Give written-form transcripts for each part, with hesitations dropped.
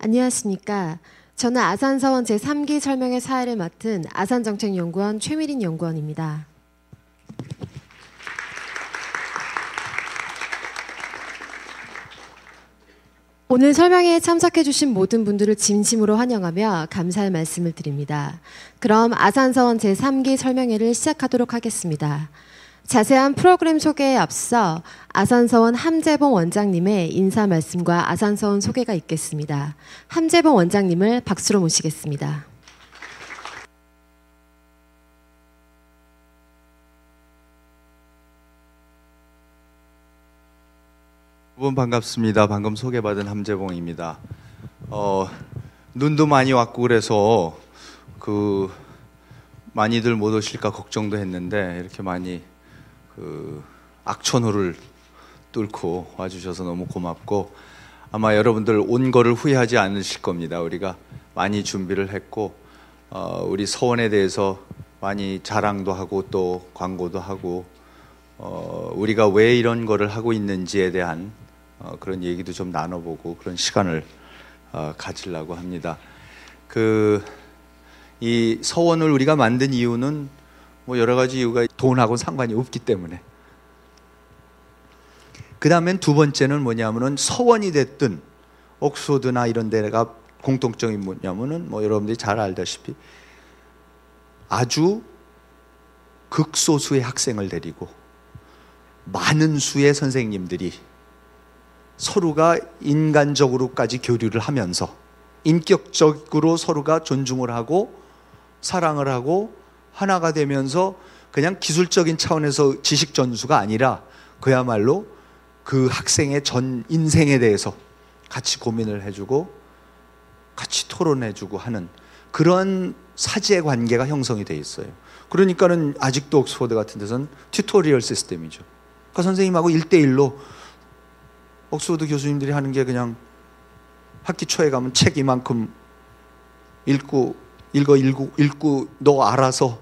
안녕하십니까. 저는 아산서원 제3기 설명회 사회를 맡은 아산정책연구원 최미린 연구원입니다. 오늘 설명회에 참석해 주신 모든 분들을 진심으로 환영하며 감사의 말씀을 드립니다. 그럼 아산서원 제3기 설명회를 시작하도록 하겠습니다. 자세한 프로그램 소개에 앞서 아산서원 함재봉 원장님의 인사 말씀과 아산서원 소개가 있겠습니다. 함재봉 원장님을 박수로 모시겠습니다. 여러분 반갑습니다. 방금 소개받은 함재봉입니다. 눈도 많이 왔고 그래서 많이들 못 오실까 걱정도 했는데 이렇게 많이 악천후를 뚫고 와주셔서 너무 고맙고 아마 여러분들 온 거를 후회하지 않으실 겁니다. 우리가 많이 준비를 했고 우리 서원에 대해서 많이 자랑도 하고 또 광고도 하고 우리가 왜 이런 거를 하고 있는지에 대한 그런 얘기도 좀 나눠보고 그런 시간을 가지려고 합니다. 이 서원을 우리가 만든 이유는 뭐 여러 가지 이유가 돈하고 상관이 없기 때문에. 그 다음엔 두 번째는 뭐냐면은 서원이 됐든 옥스퍼드나 이런 데가 공통점이 뭐냐면은 뭐 여러분들이 잘 알다시피 아주 극소수의 학생을 데리고 많은 수의 선생님들이 서로가 인간적으로까지 교류를 하면서 인격적으로 서로가 존중을 하고 사랑을 하고 하나가 되면서 그냥 기술적인 차원에서 지식 전수가 아니라 그야말로 그 학생의 전 인생에 대해서 같이 고민을 해주고 같이 토론해주고 하는 그런 사제 관계가 형성이 돼 있어요. 그러니까는 아직도 옥스퍼드 같은 데서는 튜토리얼 시스템이죠. 그러니까 선생님하고 1대1로 옥스퍼드 교수님들이 하는 게 그냥 학기 초에 가면 책 이만큼 읽고 너 알아서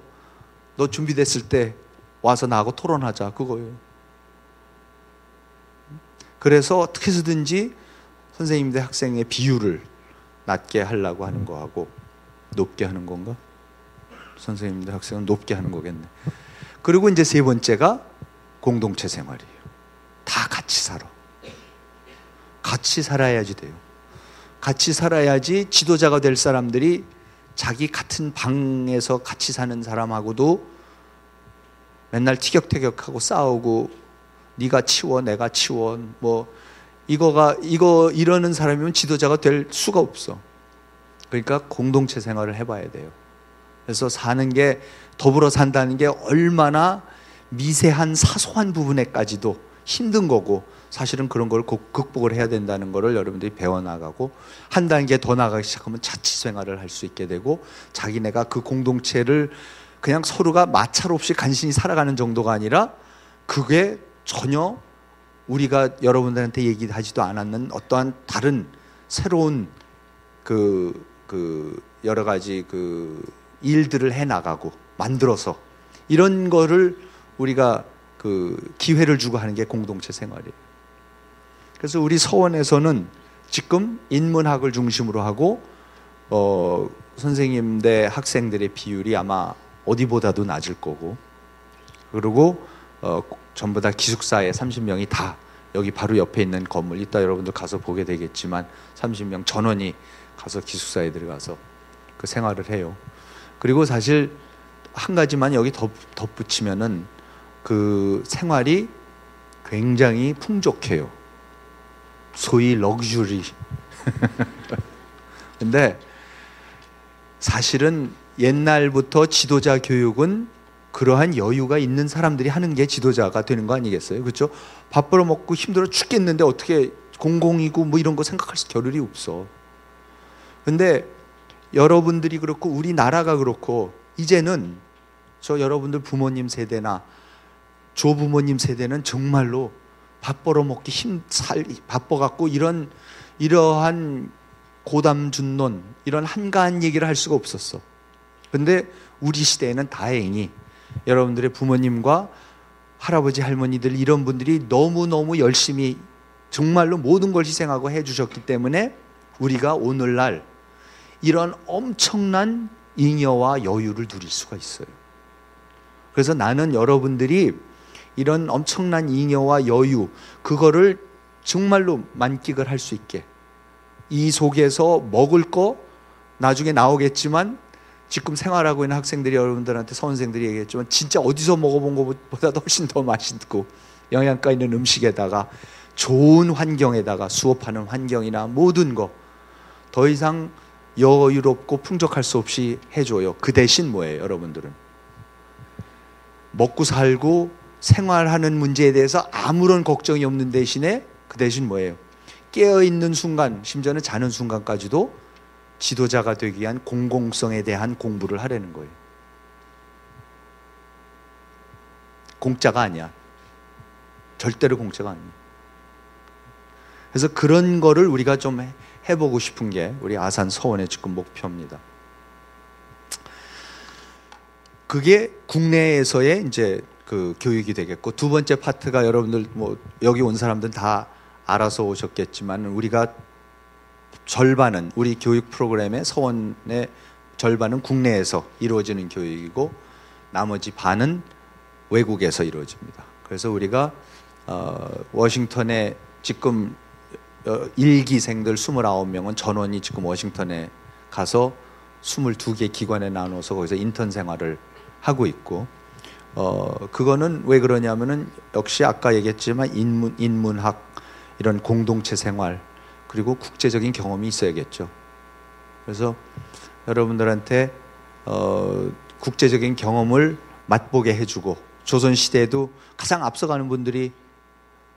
너 준비됐을 때 와서 나하고 토론하자 그거예요. 그래서 어떻게 해서든지 선생님들 학생의 비율을 낮게 하려고 하는 거하고 높게 하는 건가? 선생님들 학생은 높게 하는 거겠네. 그리고 이제 세 번째가 공동체 생활이에요. 다 같이 살아. 같이 살아야지 돼요. 같이 살아야지 지도자가 될 사람들이 자기 같은 방에서 같이 사는 사람하고도 맨날 티격태격하고 싸우고 네가 치워 내가 치워 뭐 이러는 사람이면 지도자가 될 수가 없어. 그러니까 공동체 생활을 해봐야 돼요. 그래서 사는 게 더불어 산다는 게 얼마나 미세한 사소한 부분에까지도 힘든 거고 사실은 그런 걸 극복을 해야 된다는 거를 여러분들이 배워나가고 한 단계 더 나가기 시작하면 자치 생활을 할 수 있게 되고 자기네가 그 공동체를 그냥 서로가 마찰 없이 간신히 살아가는 정도가 아니라 그게 전혀 우리가 여러분들한테 얘기하지도 않았는 어떠한 다른 새로운 여러 가지 일들을 해나가고 만들어서 이런 거를 우리가 기회를 주고 하는 게 공동체 생활이에요. 그래서 우리 서원에서는 지금 인문학을 중심으로 하고 선생님 대 학생들의 비율이 아마 어디보다도 낮을 거고 그리고 전부 다 기숙사에 30명이 다 여기 바로 옆에 있는 건물 이따 여러분들 가서 보게 되겠지만 30명 전원이 가서 기숙사에 들어가서 그 생활을 해요. 그리고 사실 한 가지만 여기 덧붙이면은 그 생활이 굉장히 풍족해요. 소위 럭셔리. 근데 사실은 옛날부터 지도자 교육은 그러한 여유가 있는 사람들이 하는 게 지도자가 되는 거 아니겠어요? 그렇죠? 밥 벌어 먹고 힘들어 죽겠는데 어떻게 공공이고 뭐 이런 거 생각할 겨를이 없어. 근데 여러분들이 그렇고 우리나라가 그렇고 이제는 저 여러분들 부모님 세대나 조부모님 세대는 정말로 밥 벌어 먹기 바빠갖고 이러한 고담준론 이런 한가한 얘기를 할 수가 없었어. 근데 우리 시대에는 다행히 여러분들의 부모님과 할아버지 할머니들 이런 분들이 너무너무 열심히 정말로 모든 걸 희생하고 해주셨기 때문에 우리가 오늘날 이런 엄청난 잉여와 여유를 누릴 수가 있어요. 그래서 나는 여러분들이 이런 엄청난 잉여와 여유, 그거를 정말로 만끽을 할 수 있게, 이 속에서 먹을 거 나중에 나오겠지만 지금 생활하고 있는 학생들이 여러분들한테, 선생들이 얘기했지만 진짜 어디서 먹어본 것보다도 훨씬 더 맛있고 영양가 있는 음식에다가 좋은 환경에다가 수업하는 환경이나 모든 거 더 이상 여유롭고 풍족할 수 없이 해줘요. 그 대신 뭐예요? 여러분들은 먹고 살고 생활하는 문제에 대해서 아무런 걱정이 없는 대신에 그 대신 뭐예요? 깨어있는 순간, 심지어는 자는 순간까지도 지도자가 되기 위한 공공성에 대한 공부를 하려는 거예요. 공짜가 아니야. 절대로 공짜가 아니야. 그래서 그런 거를 우리가 좀 해보고 싶은 게 우리 아산 서원의 지금 목표입니다. 그게 국내에서의 이제 그 교육이 되겠고, 두 번째 파트가 여러분들 뭐 여기 온 사람들은 다 알아서 오셨겠지만, 우리가 절반은 우리 교육 프로그램의 서원의 절반은 국내에서 이루어지는 교육이고 나머지 반은 외국에서 이루어집니다. 그래서 우리가 워싱턴에 지금 일기생들 29명은 전원이 지금 워싱턴에 가서 22개 기관에 나눠서 거기서 인턴 생활을 하고 있고, 그거는 왜 그러냐면은 역시 아까 얘기했지만 인문학, 이런 공동체 생활, 그리고 국제적인 경험이 있어야겠죠. 그래서 여러분들한테 국제적인 경험을 맛보게 해주고, 조선시대에도 가장 앞서가는 분들이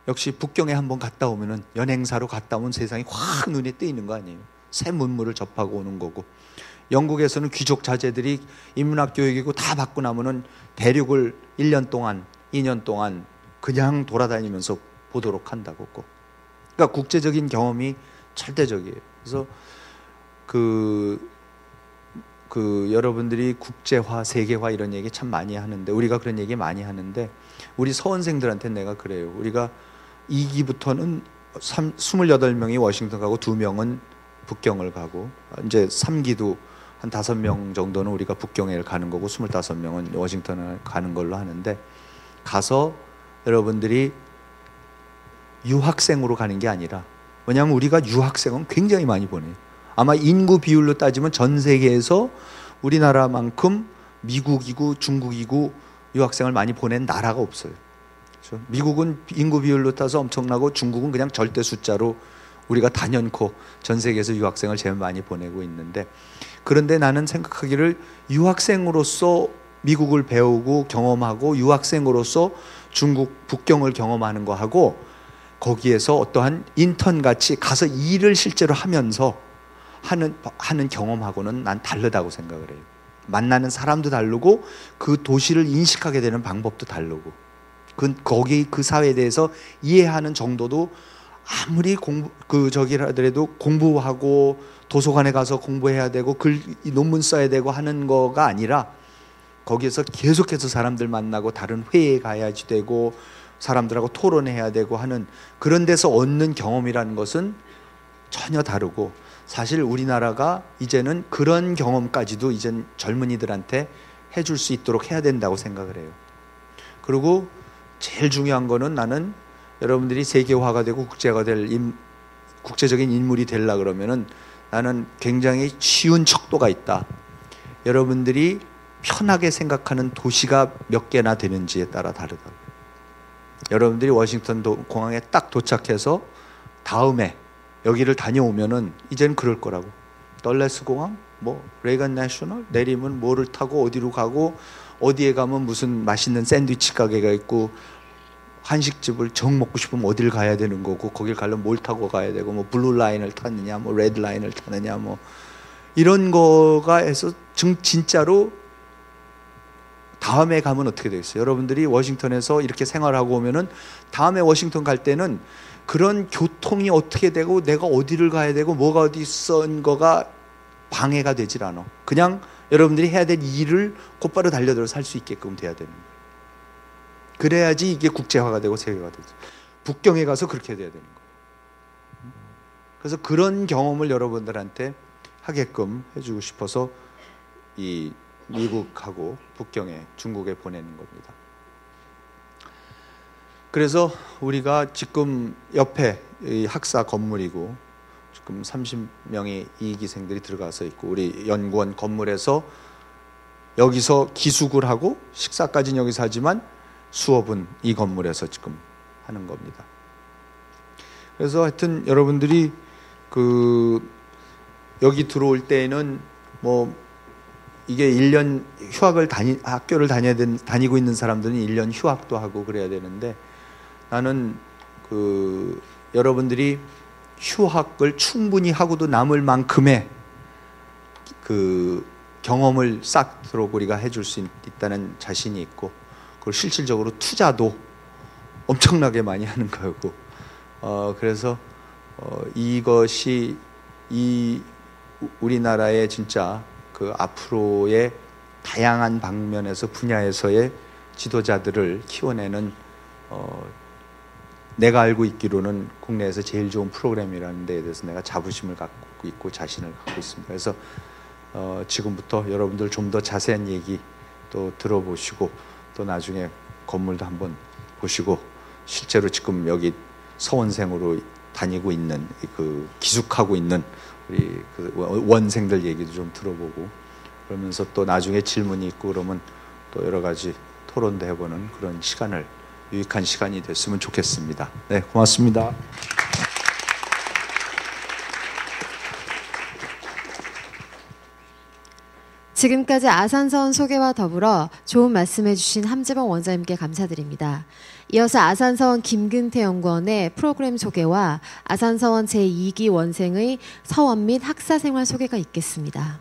역시 북경에 한번 갔다 오면은, 연행사로 갔다 오면 세상이 확 눈에 띄는 거 아니에요. 새 문물을 접하고 오는 거고, 영국에서는 귀족 자제들이 인문학 교육이고 다 받고 나면은 대륙을 1년 동안 2년 동안 그냥 돌아다니면서 보도록 한다고. 그러니까 국제적인 경험이 절대적이에요. 그래서 여러분들이 국제화, 세계화 이런 얘기 참 많이 하는데, 우리가 그런 얘기 많이 하는데, 우리 서원생들한테 내가 그래요. 우리가 2기부터는 28명이 워싱턴 가고 2명은 북경을 가고, 이제 3기도 한 5명 정도는 우리가 북경에 가는 거고 25명은 워싱턴을 가는 걸로 하는데, 가서 여러분들이 유학생으로 가는 게 아니라, 왜냐하면 우리가 유학생은 굉장히 많이 보내요. 아마 인구 비율로 따지면 전 세계에서 우리나라만큼 미국이고 중국이고 유학생을 많이 보낸 나라가 없어요. 그렇죠? 미국은 인구 비율로 따서 엄청나고, 중국은 그냥 절대 숫자로 우리가 단연코 전 세계에서 유학생을 제일 많이 보내고 있는데, 그런데 나는 생각하기를 유학생으로서 미국을 배우고 경험하고 유학생으로서 중국 북경을 경험하는 거하고, 거기에서 어떠한 인턴같이 가서 일을 실제로 하면서 하는 경험하고는 난 다르다고 생각을 해요. 만나는 사람도 다르고 그 도시를 인식하게 되는 방법도 다르고, 거기 그 사회에 대해서 이해하는 정도도 아무리 하더라도 공부하고 도서관에 가서 공부해야 되고 논문 써야 되고 하는 거가 아니라, 거기에서 계속해서 사람들 만나고 다른 회의에 가야지 되고 사람들하고 토론해야 되고 하는 그런 데서 얻는 경험이라는 것은 전혀 다르고, 사실 우리나라가 이제는 그런 경험까지도 이젠 젊은이들한테 해줄 수 있도록 해야 된다고 생각을 해요. 그리고 제일 중요한 거는, 나는 여러분들이 세계화가 되고 국제적인 인물이 되려 그러면은 나는 굉장히 쉬운 척도가 있다. 여러분들이 편하게 생각하는 도시가 몇 개나 되는지에 따라 다르다. 여러분들이 워싱턴 공항에 딱 도착해서 다음에 여기를 다녀오면은 이제는 그럴 거라고. 덜레스 공항, 뭐 레이건 내셔널 내리면 뭐를 타고 어디로 가고, 어디에 가면 무슨 맛있는 샌드위치 가게가 있고, 한식집을 정 먹고 싶으면 어디를 가야 되는 거고, 거길 가려면 뭘 타고 가야 되고, 뭐 블루 라인을 타느냐, 뭐 레드 라인을 타느냐, 뭐 이런 거가 해서 진짜로 다음에 가면 어떻게 되겠어요? 여러분들이 워싱턴에서 이렇게 생활하고 오면은 다음에 워싱턴 갈 때는 그런 교통이 어떻게 되고 내가 어디를 가야 되고 뭐가 어디 있은 거가 방해가 되질 않아. 그냥 여러분들이 해야 될 일을 곧바로 달려들어서 할 수 있게끔 돼야 되는 거예요. 그래야지 이게 국제화가 되고 세계화가 되죠. 북경에 가서 그렇게 돼야 되는 거예요. 그래서 그런 경험을 여러분들한테 하게끔 해주고 싶어서 이 미국하고 북경에 중국에 보내는 겁니다. 그래서 우리가 지금 옆에 이 학사 건물이고 지금 30명의 이기생들이 들어가서 있고 우리 연구원 건물에서 여기서 기숙을 하고 식사까지는 여기서 하지만 수업은 이 건물에서 지금 하는 겁니다. 그래서 하여튼 여러분들이 여기 들어올 때에는 뭐 이게 1년 휴학을 학교를 다니고 있는 사람들은 1년 휴학도 하고 그래야 되는데 나는 여러분들이 휴학을 충분히 하고도 남을 만큼의 경험을 싹 우리가 해줄 수 있다는 자신이 있고 그걸 실질적으로 투자도 엄청나게 많이 하는 거고 그래서 이것이 우리나라의 진짜 앞으로의 다양한 방면에서 분야에서의 지도자들을 키워내는 내가 알고 있기로는 국내에서 제일 좋은 프로그램이라는 데에 대해서 내가 자부심을 갖고 있고 자신을 갖고 있습니다. 그래서 지금부터 여러분들 좀 더 자세한 얘기 또 들어보시고 또 나중에 건물도 한번 보시고 실제로 지금 여기 서원생으로 다니고 있는 기숙하고 있는 우리 원생들 얘기도 좀 들어보고 그러면서 또 나중에 질문이 있고 그러면 또 여러 가지 토론도 해보는 그런 시간을 유익한 시간이 됐으면 좋겠습니다. 네, 고맙습니다. 지금까지 아산서원 소개와 더불어 좋은 말씀해 주신 함재범 원장님께 감사드립니다. 이어서 아산서원 김근태 연구원의 프로그램 소개와 아산서원 제2기 원생의 서원 및 학사생활 소개가 있겠습니다.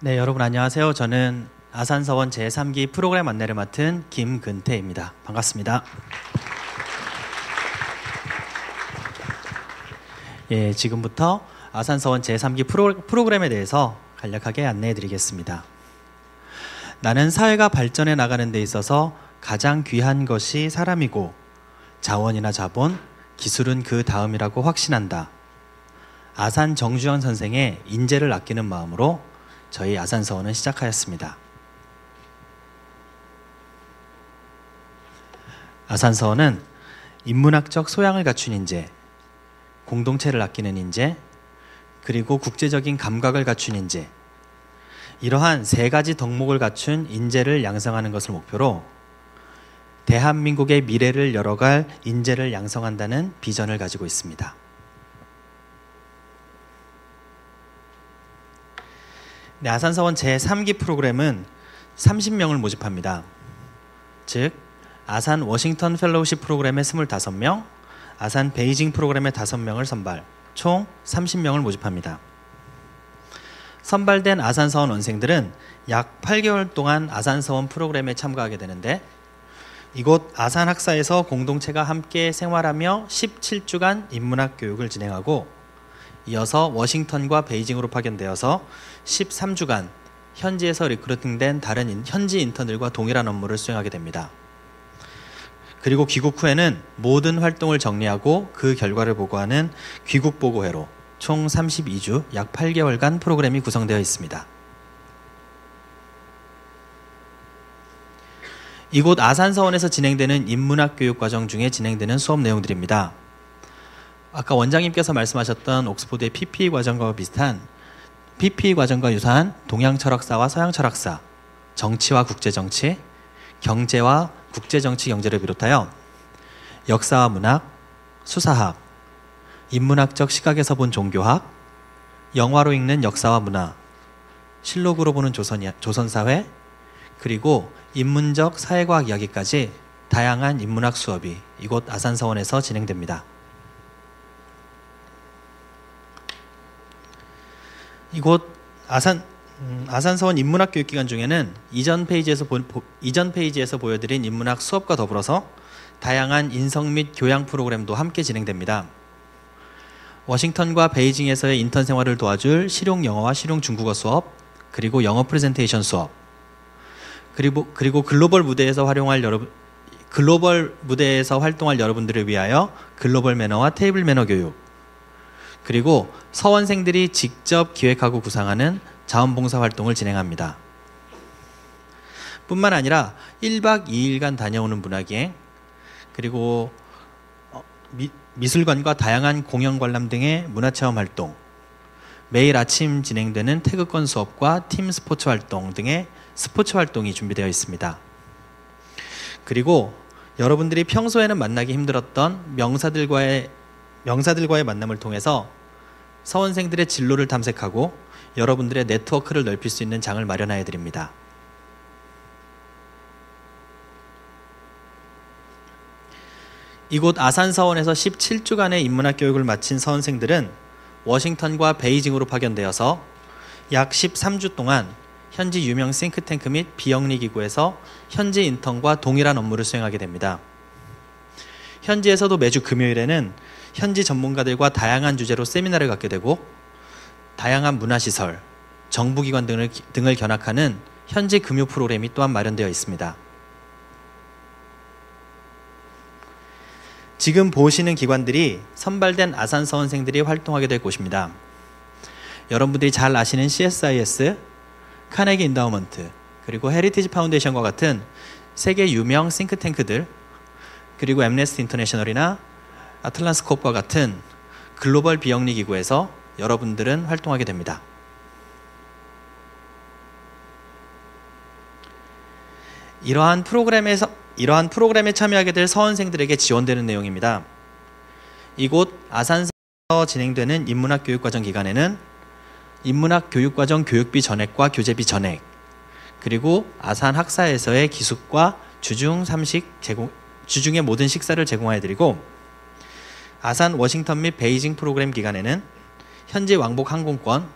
네, 여러분 안녕하세요. 저는 아산서원 제3기 프로그램 안내를 맡은 김근태입니다. 반갑습니다. 예, 지금부터 아산서원 제3기 프로그램에 대해서 간략하게 안내해 드리겠습니다. 나는 사회가 발전해 나가는 데 있어서 가장 귀한 것이 사람이고 자원이나 자본, 기술은 그 다음이라고 확신한다. 아산 정주현 선생의 인재를 아끼는 마음으로 저희 아산서원은 시작하였습니다. 아산서원은 인문학적 소양을 갖춘 인재, 공동체를 아끼는 인재, 그리고 국제적인 감각을 갖춘 인재, 이러한 세 가지 덕목을 갖춘 인재를 양성하는 것을 목표로 대한민국의 미래를 열어갈 인재를 양성한다는 비전을 가지고 있습니다. 네, 아산서원 제3기 프로그램은 30명을 모집합니다. 즉 아산 워싱턴 펠로우십 프로그램에 25명, 아산 베이징 프로그램에 5명을 선발, 총 30명을 모집합니다. 선발된 아산서원 원생들은 약 8개월 동안 아산서원 프로그램에 참가하게 되는데 이곳 아산학사에서 공동체가 함께 생활하며 17주간 인문학 교육을 진행하고 이어서 워싱턴과 베이징으로 파견되어서 13주간 현지에서 리크루팅된 다른 현지 인턴들과 동일한 업무를 수행하게 됩니다. 그리고 귀국 후에는 모든 활동을 정리하고 그 결과를 보고하는 귀국보고회로 총 32주 약 8개월간 프로그램이 구성되어 있습니다. 이곳 아산서원에서 진행되는 인문학 교육 과정 중에 진행되는 수업 내용들입니다. 아까 원장님께서 말씀하셨던 옥스포드의 PPE 과정과 비슷한 PPE 과정과 유사한 동양철학사와 서양철학사, 정치와 국제정치, 경제와 국제정치 경제를 비롯하여 역사와 문학, 수사학, 인문학적 시각에서 본 종교학, 영화로 읽는 역사와 문화, 실록으로 보는 조선사회, 그리고 인문적 사회과학 이야기까지 다양한 인문학 수업이 이곳 아산서원에서 진행됩니다. 이곳 아산서원 인문학 교육기간 중에는 이전 페이지에서 보여드린 인문학 수업과 더불어서 다양한 인성 및 교양 프로그램도 함께 진행됩니다. 워싱턴과 베이징에서의 인턴 생활을 도와줄 실용 영어와 실용 중국어 수업, 그리고 영어 프레젠테이션 수업, 그리고 글로벌 무대에서 활용할 글로벌 무대에서 활동할 여러분들을 위하여 글로벌 매너와 테이블 매너 교육, 그리고 서원생들이 직접 기획하고 구상하는 자원봉사 활동을 진행합니다. 뿐만 아니라 1박 2일간 다녀오는 문화기행, 그리고 미술관과 다양한 공연 관람 등의 문화체험 활동, 매일 아침 진행되는 태극권 수업과 팀 스포츠 활동 등의 스포츠 활동이 준비되어 있습니다. 그리고 여러분들이 평소에는 만나기 힘들었던 명사들과의 만남을 통해서 서원생들의 진로를 탐색하고 여러분들의 네트워크를 넓힐 수 있는 장을 마련하여 드립니다. 이곳 아산서원에서 17주간의 인문학 교육을 마친 서원생들은 워싱턴과 베이징으로 파견되어서 약 13주 동안 현지 유명 싱크탱크 및 비영리 기구에서 현지 인턴과 동일한 업무를 수행하게 됩니다. 현지에서도 매주 금요일에는 현지 전문가들과 다양한 주제로 세미나를 갖게 되고 다양한 문화시설, 정부기관 등을 견학하는 현지 금요 프로그램이 또한 마련되어 있습니다. 지금 보시는 기관들이 선발된 아산서원생들이 활동하게 될 곳입니다. 여러분들이 잘 아시는 CSIS, 카네기 인다우먼트, 그리고 헤리티지 파운데이션과 같은 세계 유명 싱크탱크들, 그리고 앰네스티 인터내셔널이나 아틀란스 콥과 같은 글로벌 비영리 기구에서 여러분들은 활동하게 됩니다. 이러한 프로그램에 참여하게 될 서원생들에게 지원되는 내용입니다. 이곳 아산에서 진행되는 인문학 교육과정 기간에는 인문학 교육과정 교육비 전액과 교재비 전액, 그리고 아산 학사에서의 기숙과 주중의 모든 식사를 제공하여 드리고, 아산 워싱턴 및 베이징 프로그램 기간에는 현지 왕복 항공권,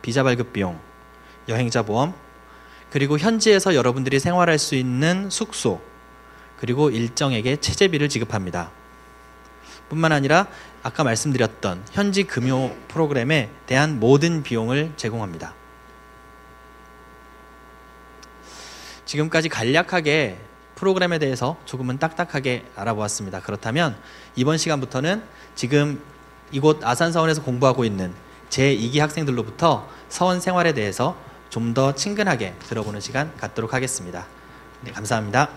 비자 발급 비용, 여행자 보험, 그리고 현지에서 여러분들이 생활할 수 있는 숙소, 그리고 일정에게 체재비를 지급합니다. 뿐만 아니라 아까 말씀드렸던 현지 금요 프로그램에 대한 모든 비용을 제공합니다. 지금까지 간략하게 프로그램에 대해서 조금은 딱딱하게 알아보았습니다. 그렇다면 이번 시간부터는 지금 이곳 아산서원에서 공부하고 있는 제2기 학생들로부터 서원 생활에 대해서 좀 더 친근하게 들어보는 시간 갖도록 하겠습니다. 네, 감사합니다.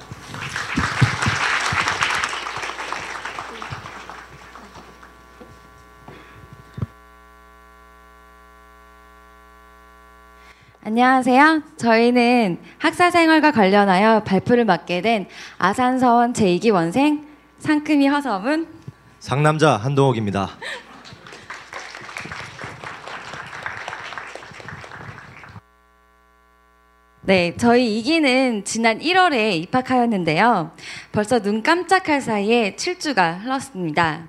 안녕하세요. 저희는 학사생활과 관련하여 발표를 맡게 된 아산서원 제2기 원생 상큼이 허서문 상남자 한동욱입니다. 네, 저희 2기는 지난 1월에 입학하였는데요. 벌써 눈 깜짝할 사이에 7주가 흘렀습니다.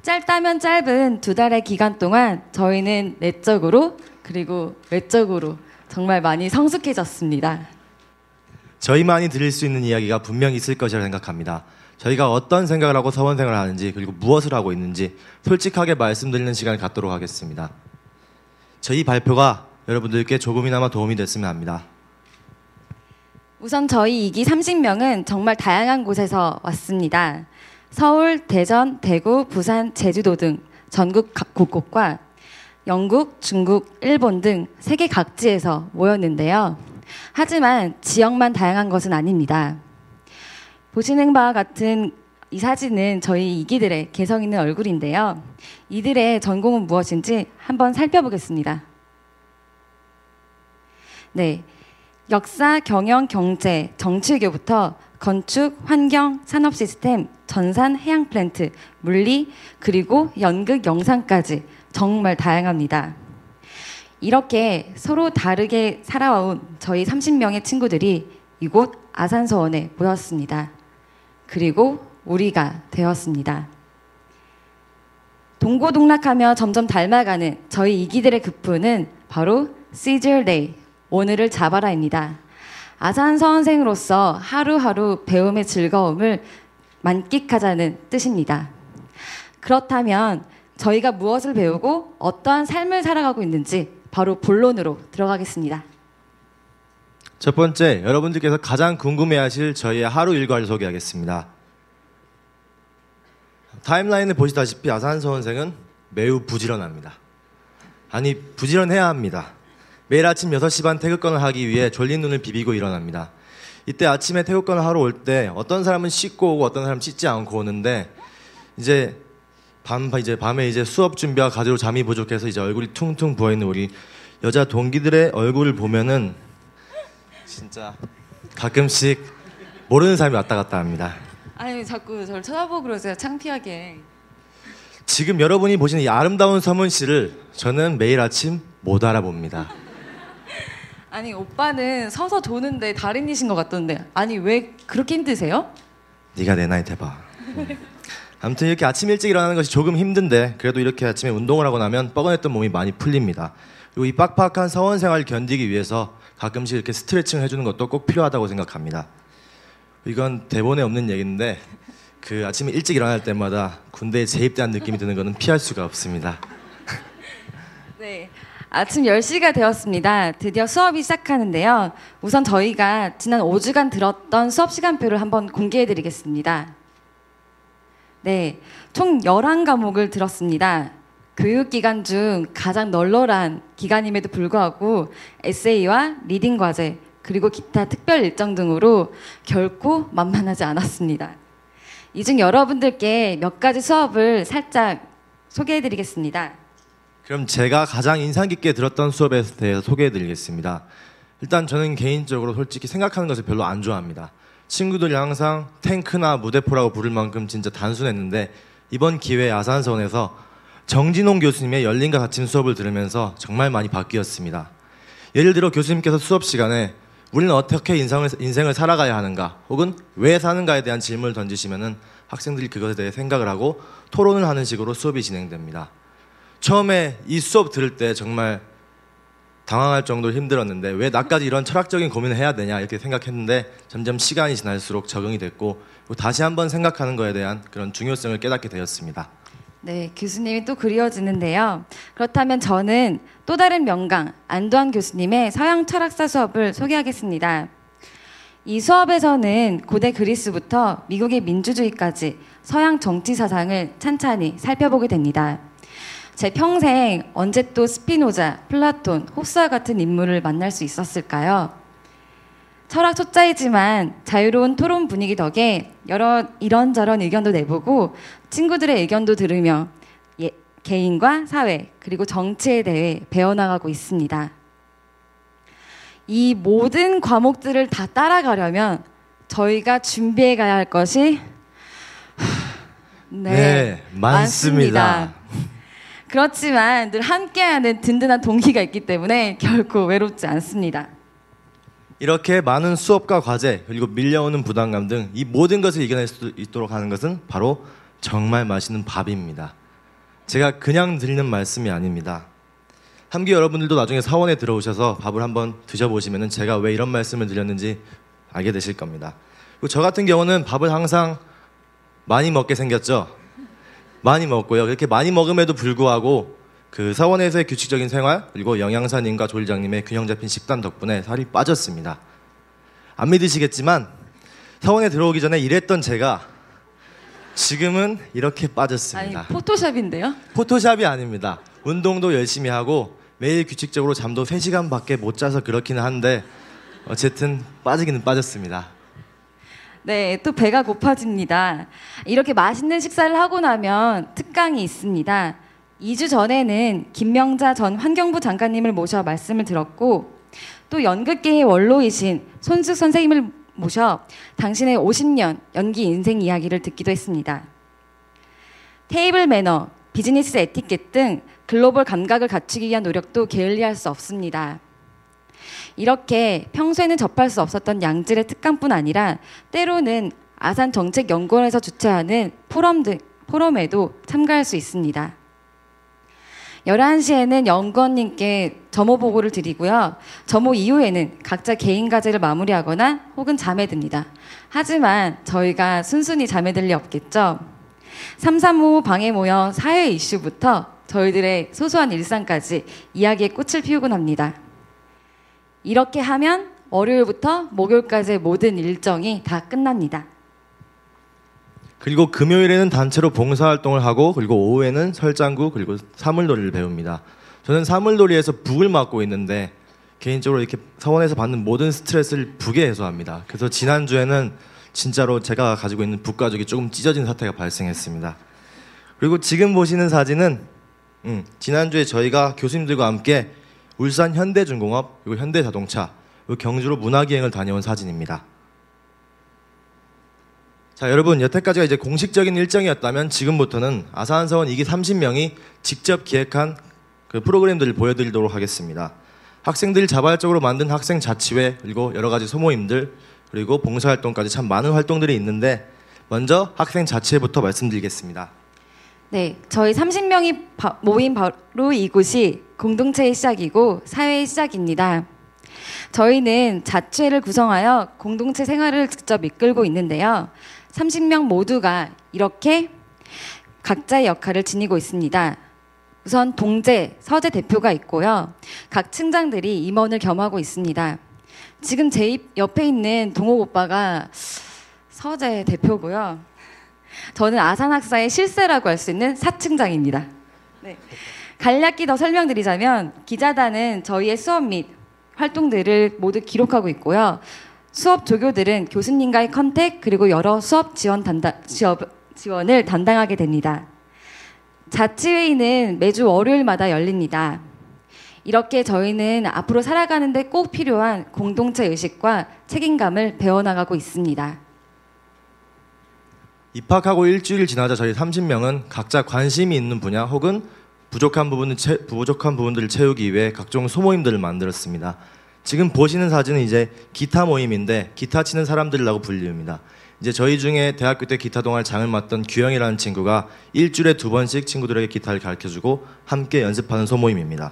짧다면 짧은 2달의 기간 동안 저희는 내적으로 그리고 외적으로 정말 많이 성숙해졌습니다. 저희만이 들을 수 있는 이야기가 분명히 있을 것이라 생각합니다. 저희가 어떤 생각을 하고 서원생활을 하는지, 그리고 무엇을 하고 있는지 솔직하게 말씀드리는 시간을 갖도록 하겠습니다. 저희 발표가 여러분들께 조금이나마 도움이 됐으면 합니다. 우선 저희 2기 30명은 정말 다양한 곳에서 왔습니다. 서울, 대전, 대구, 부산, 제주도 등 전국 각 곳곳과 영국, 중국, 일본 등 세계 각지에서 모였는데요. 하지만 지역만 다양한 것은 아닙니다. 보시는 바와 같은 이 사진은 저희 2기들의 개성 있는 얼굴인데요. 이들의 전공은 무엇인지 한번 살펴보겠습니다. 네, 역사, 경영, 경제, 정치외교부터 건축, 환경, 산업 시스템, 전산, 해양 플랜트, 물리, 그리고 연극, 영상까지 정말 다양합니다. 이렇게 서로 다르게 살아온 저희 30명의 친구들이 이곳 아산서원에 모였습니다. 그리고 우리가 되었습니다. 동고동락하며 점점 닮아가는 저희 2기들의 급부는 바로 Seize Your Day, 오늘을 잡아라입니다. 아산서원생으로서 하루하루 배움의 즐거움을 만끽하자는 뜻입니다. 그렇다면 저희가 무엇을 배우고 어떠한 삶을 살아가고 있는지 바로 본론으로 들어가겠습니다. 첫 번째, 여러분들께서 가장 궁금해하실 저희의 하루 일과를 소개하겠습니다. 타임라인을 보시다시피 아산서원생은 매우 부지런합니다. 아니, 부지런해야 합니다. 매일 아침 6시 반 태극권을 하기 위해 졸린 눈을 비비고 일어납니다. 이때 아침에 태극권을 하러 올 때 어떤 사람은 씻고 오고 어떤 사람은 씻지 않고 오는데 이제 밤에 이제 수업 준비와 과제로 잠이 부족해서 이제 얼굴이 퉁퉁 부어있는 우리 여자 동기들의 얼굴을 보면은 진짜 가끔씩 모르는 사람이 왔다 갔다 합니다. 아니 자꾸 저를 쳐다보고 그러세요. 창피하게. 지금 여러분이 보시는 이 아름다운 서문 씨를 저는 매일 아침 못 알아봅니다. 아니 오빠는 서서 도는데 달인이신 것 같던데 아니 왜 그렇게 힘드세요? 네가 내 나이 돼봐. 아무튼 이렇게 아침 일찍 일어나는 것이 조금 힘든데 그래도 이렇게 아침에 운동을 하고 나면 뻐근했던 몸이 많이 풀립니다. 그리고 이 빡빡한 서원 생활을 견디기 위해서 가끔씩 이렇게 스트레칭을 해주는 것도 꼭 필요하다고 생각합니다. 이건 대본에 없는 얘기인데 그 아침에 일찍 일어날 때마다 군대에 재입대한 느낌이 드는 것은 피할 수가 없습니다. 네, 아침 10시가 되었습니다. 드디어 수업이 시작하는데요. 우선 저희가 지난 5주간 들었던 수업 시간표를 한번 공개해드리겠습니다. 네, 총 11과목을 들었습니다. 교육기간 중 가장 널널한 기간임에도 불구하고 에세이와 리딩 과제 그리고 기타 특별 일정 등으로 결코 만만하지 않았습니다. 이 중 여러분들께 몇 가지 수업을 살짝 소개해드리겠습니다. 그럼 제가 가장 인상 깊게 들었던 수업에 대해서 소개해드리겠습니다. 일단 저는 개인적으로 솔직히 생각하는 것을 별로 안 좋아합니다. 친구들이 항상 탱크나 무대포라고 부를 만큼 진짜 단순했는데 이번 기회에 아산서원에서 정진홍 교수님의 열린과 닫힌 수업을 들으면서 정말 많이 바뀌었습니다. 예를 들어 교수님께서 수업 시간에 우리는 어떻게 인생을 살아가야 하는가 혹은 왜 사는가에 대한 질문을 던지시면은 학생들이 그것에 대해 생각을 하고 토론을 하는 식으로 수업이 진행됩니다. 처음에 이 수업 들을 때 정말 당황할 정도로 힘들었는데 왜 나까지 이런 철학적인 고민을 해야 되냐 이렇게 생각했는데 점점 시간이 지날수록 적응이 됐고 다시 한번 생각하는 것에 대한 그런 중요성을 깨닫게 되었습니다. 네, 교수님이 또 그리워지는데요. 그렇다면 저는 또 다른 명강 안도환 교수님의 서양 철학사 수업을 소개하겠습니다. 이 수업에서는 고대 그리스부터 미국의 민주주의까지 서양 정치 사상을 찬찬히 살펴보게 됩니다. 제 평생 언제 또 스피노자, 플라톤, 호스와 같은 인물을 만날 수 있었을까요? 철학 초짜이지만 자유로운 토론 분위기 덕에 여러 이런저런 의견도 내보고 친구들의 의견도 들으며 개인과 사회 그리고 정치에 대해 배워나가고 있습니다. 이 모든 과목들을 다 따라가려면 저희가 준비해 가야 할 것이 네, 많습니다. 그렇지만 늘 함께하는 든든한 동기가 있기 때문에 결코 외롭지 않습니다. 이렇게 많은 수업과 과제 그리고 밀려오는 부담감 등 이 모든 것을 이겨낼 수 있도록 하는 것은 바로 정말 맛있는 밥입니다. 제가 그냥 드리는 말씀이 아닙니다. 함께 여러분들도 나중에 사원에 들어오셔서 밥을 한번 드셔보시면 제가 왜 이런 말씀을 드렸는지 알게 되실 겁니다. 그리고 저 같은 경우는 밥을 항상 많이 먹게 생겼죠. 많이 먹고요. 그렇게 많이 먹음에도 불구하고 그 사원에서의 규칙적인 생활 그리고 영양사님과 조리장님의 균형 잡힌 식단 덕분에 살이 빠졌습니다. 안 믿으시겠지만 사원에 들어오기 전에 이랬던 제가 지금은 이렇게 빠졌습니다. 아니 포토샵인데요? 포토샵이 아닙니다. 운동도 열심히 하고 매일 규칙적으로 잠도 3시간밖에 못 자서 그렇기는 한데 어쨌든 빠지기는 빠졌습니다. 네, 또 배가 고파집니다. 이렇게 맛있는 식사를 하고 나면 특강이 있습니다. 2주 전에는 김명자 전 환경부 장관님을 모셔 말씀을 들었고 또 연극계의 원로이신 손숙 선생님을 모셔 당신의 50년 연기 인생 이야기를 듣기도 했습니다. 테이블 매너, 비즈니스 에티켓 등 글로벌 감각을 갖추기 위한 노력도 게을리할 수 없습니다. 이렇게 평소에는 접할 수 없었던 양질의 특강뿐 아니라 때로는 아산정책연구원에서 주최하는 포럼에도 참가할 수 있습니다. 11시에는 연구원님께 점호 보고를 드리고요. 점호 이후에는 각자 개인 과제를 마무리하거나 혹은 잠에 듭니다. 하지만 저희가 순순히 잠에 들 리 없겠죠. 335 방에 모여 사회 이슈부터 저희들의 소소한 일상까지 이야기에 꽃을 피우곤 합니다. 이렇게 하면 월요일부터 목요일까지의 모든 일정이 다 끝납니다. 그리고 금요일에는 단체로 봉사활동을 하고 그리고 오후에는 설장구 그리고 사물놀이를 배웁니다. 저는 사물놀이에서 북을 맡고 있는데 개인적으로 이렇게 서원에서 받는 모든 스트레스를 북에 해소합니다. 그래서 지난주에는 진짜로 제가 가지고 있는 북 가죽이 조금 찢어진 사태가 발생했습니다. 그리고 지금 보시는 사진은 지난주에 저희가 교수님들과 함께 울산 현대중공업 그리고 현대자동차 그리고 경주로 문화기행을 다녀온 사진입니다. 자, 여러분, 여태까지가 이제 공식적인 일정이었다면 지금부터는 아산서원 2기 30명이 직접 기획한 그 프로그램들을 보여드리도록 하겠습니다. 학생들이 자발적으로 만든 학생 자치회 그리고 여러 가지 소모임들 그리고 봉사활동까지 참 많은 활동들이 있는데 먼저 학생 자치회부터 말씀드리겠습니다. 네, 저희 30명이 모인 바로 이곳이 공동체의 시작이고 사회의 시작입니다. 저희는 자치회를 구성하여 공동체 생활을 직접 이끌고 있는데요. 30명 모두가 이렇게 각자의 역할을 지니고 있습니다. 우선 동재, 서재 대표가 있고요. 각 층장들이 임원을 겸하고 있습니다. 지금 제 옆에 있는 동욱 오빠가 서재 대표고요. 저는 아산학사의 실세라고 할 수 있는 사층장입니다. 네. 간략히 더 설명드리자면 기자단은 저희의 수업 및 활동들을 모두 기록하고 있고요. 수업 조교들은 교수님과의 컨택 그리고 여러 수업 지원을 담당하게 됩니다. 자치회의는 매주 월요일마다 열립니다. 이렇게 저희는 앞으로 살아가는데 꼭 필요한 공동체 의식과 책임감을 배워나가고 있습니다. 입학하고 일주일 지나자 저희 30명은 각자 관심이 있는 분야 혹은 부족한 부분들을 채우기 위해 각종 소모임들을 만들었습니다. 지금 보시는 사진은 이제 기타 모임인데 기타 치는 사람들이라고 불립니다. 이제 저희 중에 대학교 때 기타 동아리 장을 맡던 규영이라는 친구가 일주일에 2번씩 친구들에게 기타를 가르쳐주고 함께 연습하는 소모임입니다.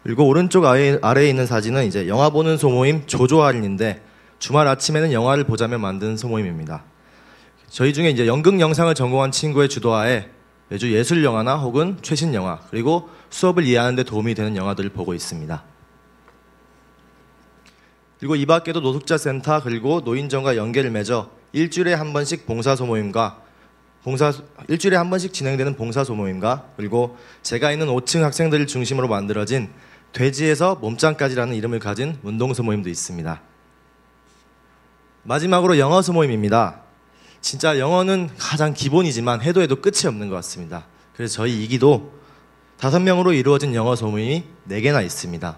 그리고 오른쪽 아래에 있는 사진은 이제 영화 보는 소모임 조조할인인데 주말 아침에는 영화를 보자며 만든 소모임입니다. 저희 중에 이제 연극 영상을 전공한 친구의 주도하에 매주 예술 영화나 혹은 최신 영화 그리고 수업을 이해하는 데 도움이 되는 영화들을 보고 있습니다. 그리고 이 밖에도 노숙자센터 그리고 노인정과 연계를 맺어 일주일에 한 번씩 일주일에 한 번씩 진행되는 봉사소모임과 그리고 제가 있는 5층 학생들을 중심으로 만들어진 돼지에서 몸짱까지라는 이름을 가진 운동소모임도 있습니다. 마지막으로 영어소모임입니다. 진짜 영어는 가장 기본이지만 해도 끝이 없는 것 같습니다. 그래서 저희 2기도 5명으로 이루어진 영어소모임이 4개나 있습니다.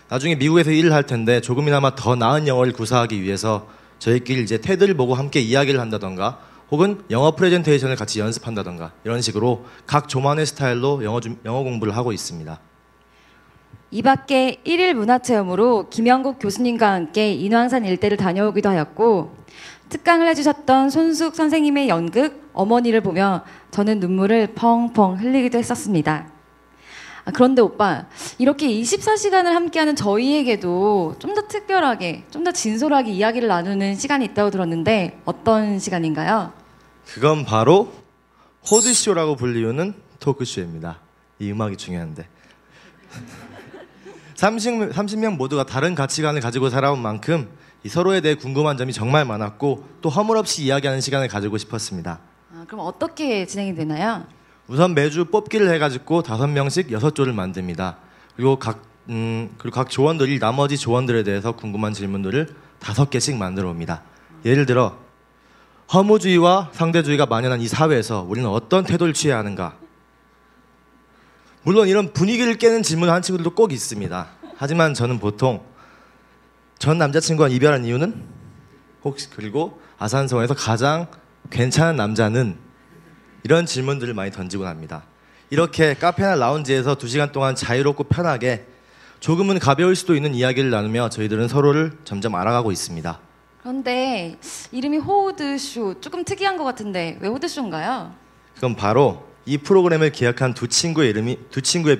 나중에 미국에서 일을 할 텐데 조금이나마 더 나은 영어를 구사하기 위해서 저희끼리 이제 테드를 보고 함께 이야기를 한다던가 혹은 영어 프레젠테이션을 같이 연습한다던가 이런 식으로 각 조만의 스타일로 영어 공부를 하고 있습니다. 이 밖에 1일 문화체험으로 김영국 교수님과 함께 인왕산 일대를 다녀오기도 하였고 특강을 해주셨던 손숙 선생님의 연극 어머니를 보며 저는 눈물을 펑펑 흘리기도 했었습니다. 그런데 오빠, 이렇게 24시간을 함께하는 저희에게도 좀 더 특별하게, 좀 더 진솔하게 이야기를 나누는 시간이 있다고 들었는데 어떤 시간인가요? 그건 바로 호드쇼라고 불리우는 토크쇼입니다. 이 음악이 중요한데 30명 모두가 다른 가치관을 가지고 살아온 만큼 이 서로에 대해 궁금한 점이 정말 많았고 또 허물없이 이야기하는 시간을 가지고 싶었습니다. 그럼 어떻게 진행이 되나요? 우선 매주 뽑기를 해가지고 5명씩 6조를 만듭니다. 그리고 각 조원들이 나머지 조원들에 대해서 궁금한 질문들을 5개씩 만들어 옵니다. 예를 들어 허무주의와 상대주의가 만연한 이 사회에서 우리는 어떤 태도를 취해야 하는가? 물론 이런 분위기를 깨는 질문을 한 친구들도 꼭 있습니다. 하지만 저는 보통 전 남자친구와 이별한 이유는? 혹시 그리고 아산서원에서 가장 괜찮은 남자는? 이런 질문들을 많이 던지곤 합니다. 이렇게 카페나 라운지에서 2시간 동안 자유롭고 편하게 조금은 가벼울 수도 있는 이야기를 나누며 저희들은 서로를 점점 알아가고 있습니다. 그런데 이름이 호드쇼 조금 특이한 것 같은데 왜 호드쇼인가요? 그건 바로 이 프로그램을 기획한 두 친구의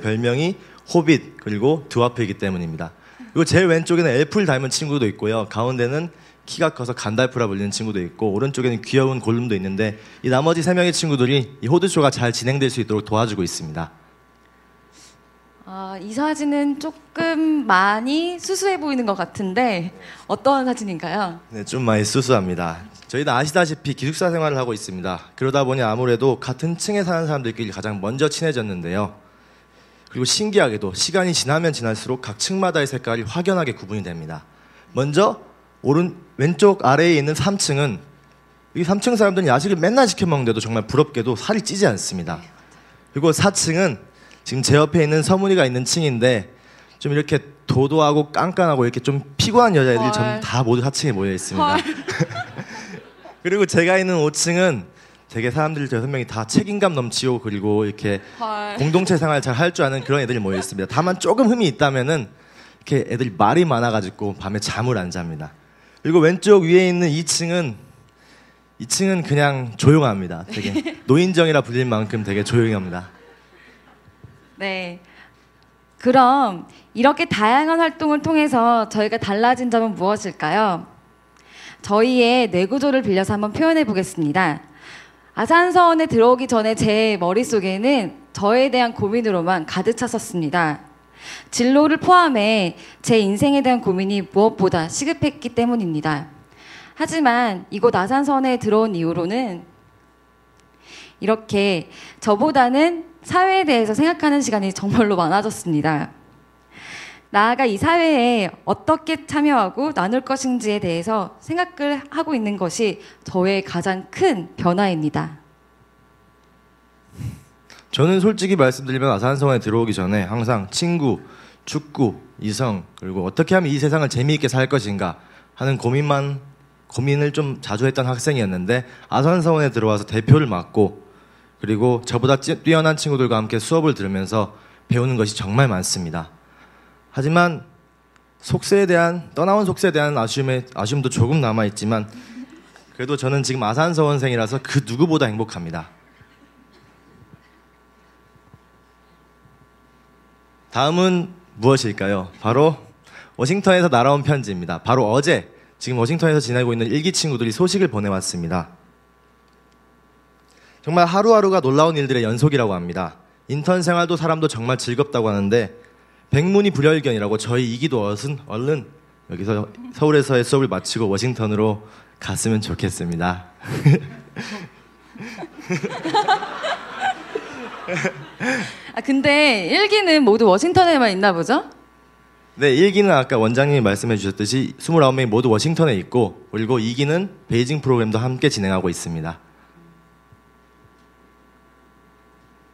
별명이 호빗 그리고 드와프이기 때문입니다. 그리고 제일 왼쪽에는 엘프를 닮은 친구도 있고요. 가운데는 키가 커서 간달프라 불리는 친구도 있고 오른쪽에는 귀여운 골룸도 있는데 이 나머지 3명의 친구들이 이 호드쇼가 잘 진행될 수 있도록 도와주고 있습니다. 이 사진은 조금 많이 수수해 보이는 것 같은데 어떤 사진인가요? 네, 좀 많이 수수합니다. 저희도 아시다시피 기숙사 생활을 하고 있습니다. 그러다 보니 아무래도 같은 층에 사는 사람들끼리 가장 먼저 친해졌는데요. 그리고 신기하게도 시간이 지나면 지날수록 각 층마다의 색깔이 확연하게 구분이 됩니다. 먼저 왼쪽 아래에 있는 3층은 이 3층 사람들은 야식을 맨날 시켜 먹는데도 정말 부럽게도 살이 찌지 않습니다. 그리고 4층은 지금 제 옆에 있는 서문이가 있는 층인데 좀 이렇게 도도하고 깐깐하고 이렇게 좀 피곤한 여자애들이 전 다 모두 4층에 모여 있습니다. 그리고 제가 있는 5층은 되게 사람들 6명이 다 책임감 넘치고 그리고 이렇게 공동체 생활 잘 할 줄 아는 그런 애들이 모여 있습니다. 다만 조금 흠이 있다면은 이렇게 애들이 말이 많아가지고 밤에 잠을 안 잡니다. 그리고 왼쪽 위에 있는 2층은 그냥 조용합니다. 되게 노인정이라 불릴 만큼 되게 조용합니다. 네. 그럼 이렇게 다양한 활동을 통해서 저희가 달라진 점은 무엇일까요? 저희의 뇌구조를 빌려서 한번 표현해 보겠습니다. 아산서원에 들어오기 전에 제 머릿속에는 저에 대한 고민으로만 가득 찼었습니다. 진로를 포함해 제 인생에 대한 고민이 무엇보다 시급했기 때문입니다. 하지만 이곳 아산서원에 들어온 이후로는 이렇게 저보다는 사회에 대해서 생각하는 시간이 정말로 많아졌습니다. 나아가 이 사회에 어떻게 참여하고 나눌 것인지에 대해서 생각을 하고 있는 것이 저의 가장 큰 변화입니다. 저는 솔직히 말씀드리면 아산서원에 들어오기 전에 항상 친구, 축구, 이성 그리고 어떻게 하면 이 세상을 재미있게 살 것인가 하는 고민을 좀 자주 했던 학생이었는데 아산서원에 들어와서 대표를 맡고 그리고 저보다 뛰어난 친구들과 함께 수업을 들으면서 배우는 것이 정말 많습니다. 하지만 떠나온 속세에 대한 아쉬움도 조금 남아있지만 그래도 저는 지금 아산서원생이라서 그 누구보다 행복합니다. 다음은 무엇일까요? 바로 워싱턴에서 날아온 편지입니다. 바로 어제 지금 워싱턴에서 지내고 있는 일기 친구들이 소식을 보내왔습니다. 정말 하루하루가 놀라운 일들의 연속이라고 합니다. 인턴 생활도 사람도 정말 즐겁다고 하는데 백문이 불여일견이라고 저희 이기도 얼른 여기서 서울에서의 수업을 마치고 워싱턴으로 갔으면 좋겠습니다. 근데 일기는 모두 워싱턴에만 있나 보죠? 네, 1기는 아까 원장님이 말씀해 주셨듯이 29명이 모두 워싱턴에 있고 그리고 2기는 베이징 프로그램도 함께 진행하고 있습니다.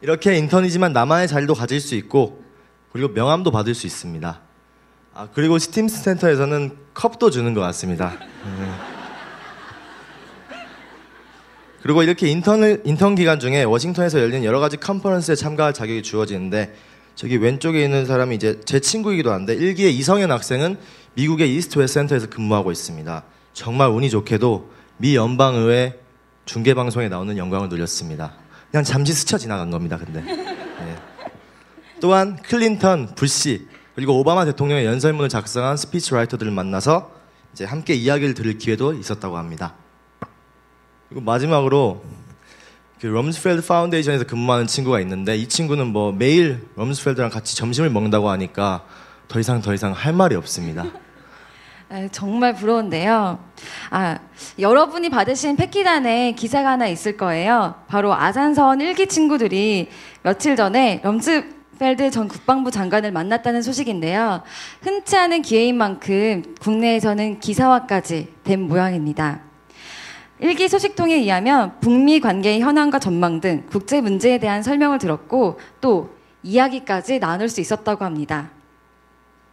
이렇게 인턴이지만 나만의 자리도 가질 수 있고 그리고 명함도 받을 수 있습니다. 그리고 스팀스 센터에서는 컵도 주는 것 같습니다. 그리고 이렇게 인턴 기간 중에 워싱턴에서 열리는 여러 가지 컨퍼런스에 참가할 자격이 주어지는데 저기 왼쪽에 있는 사람이 이제 제 친구이기도 한데 1기의 이성현 학생은 미국의 이스트 웨스트 센터에서 근무하고 있습니다. 정말 운이 좋게도 미 연방의회 중계방송에 나오는 영광을 누렸습니다. 그냥 잠시 스쳐 지나간 겁니다. 근데 네. 또한 클린턴, 부시 그리고 오바마 대통령의 연설문을 작성한 스피치라이터들을 만나서 이제 함께 이야기를 들을 기회도 있었다고 합니다. 그리고 마지막으로 그 럼스펠드 파운데이션에서 근무하는 친구가 있는데 이 친구는 뭐 매일 럼스펠드랑 같이 점심을 먹는다고 하니까 더 이상 할 말이 없습니다. 정말 부러운데요. 여러분이 받으신 패키단에 기사가 하나 있을 거예요. 바로 아산서원 1기 친구들이 며칠 전에 럼스펠드 전 국방부 장관을 만났다는 소식인데요. 흔치 않은 기회인 만큼 국내에서는 기사화까지 된 모양입니다. 1기 소식통에 의하면 북미 관계의 현황과 전망 등 국제 문제에 대한 설명을 들었고 또 이야기까지 나눌 수 있었다고 합니다.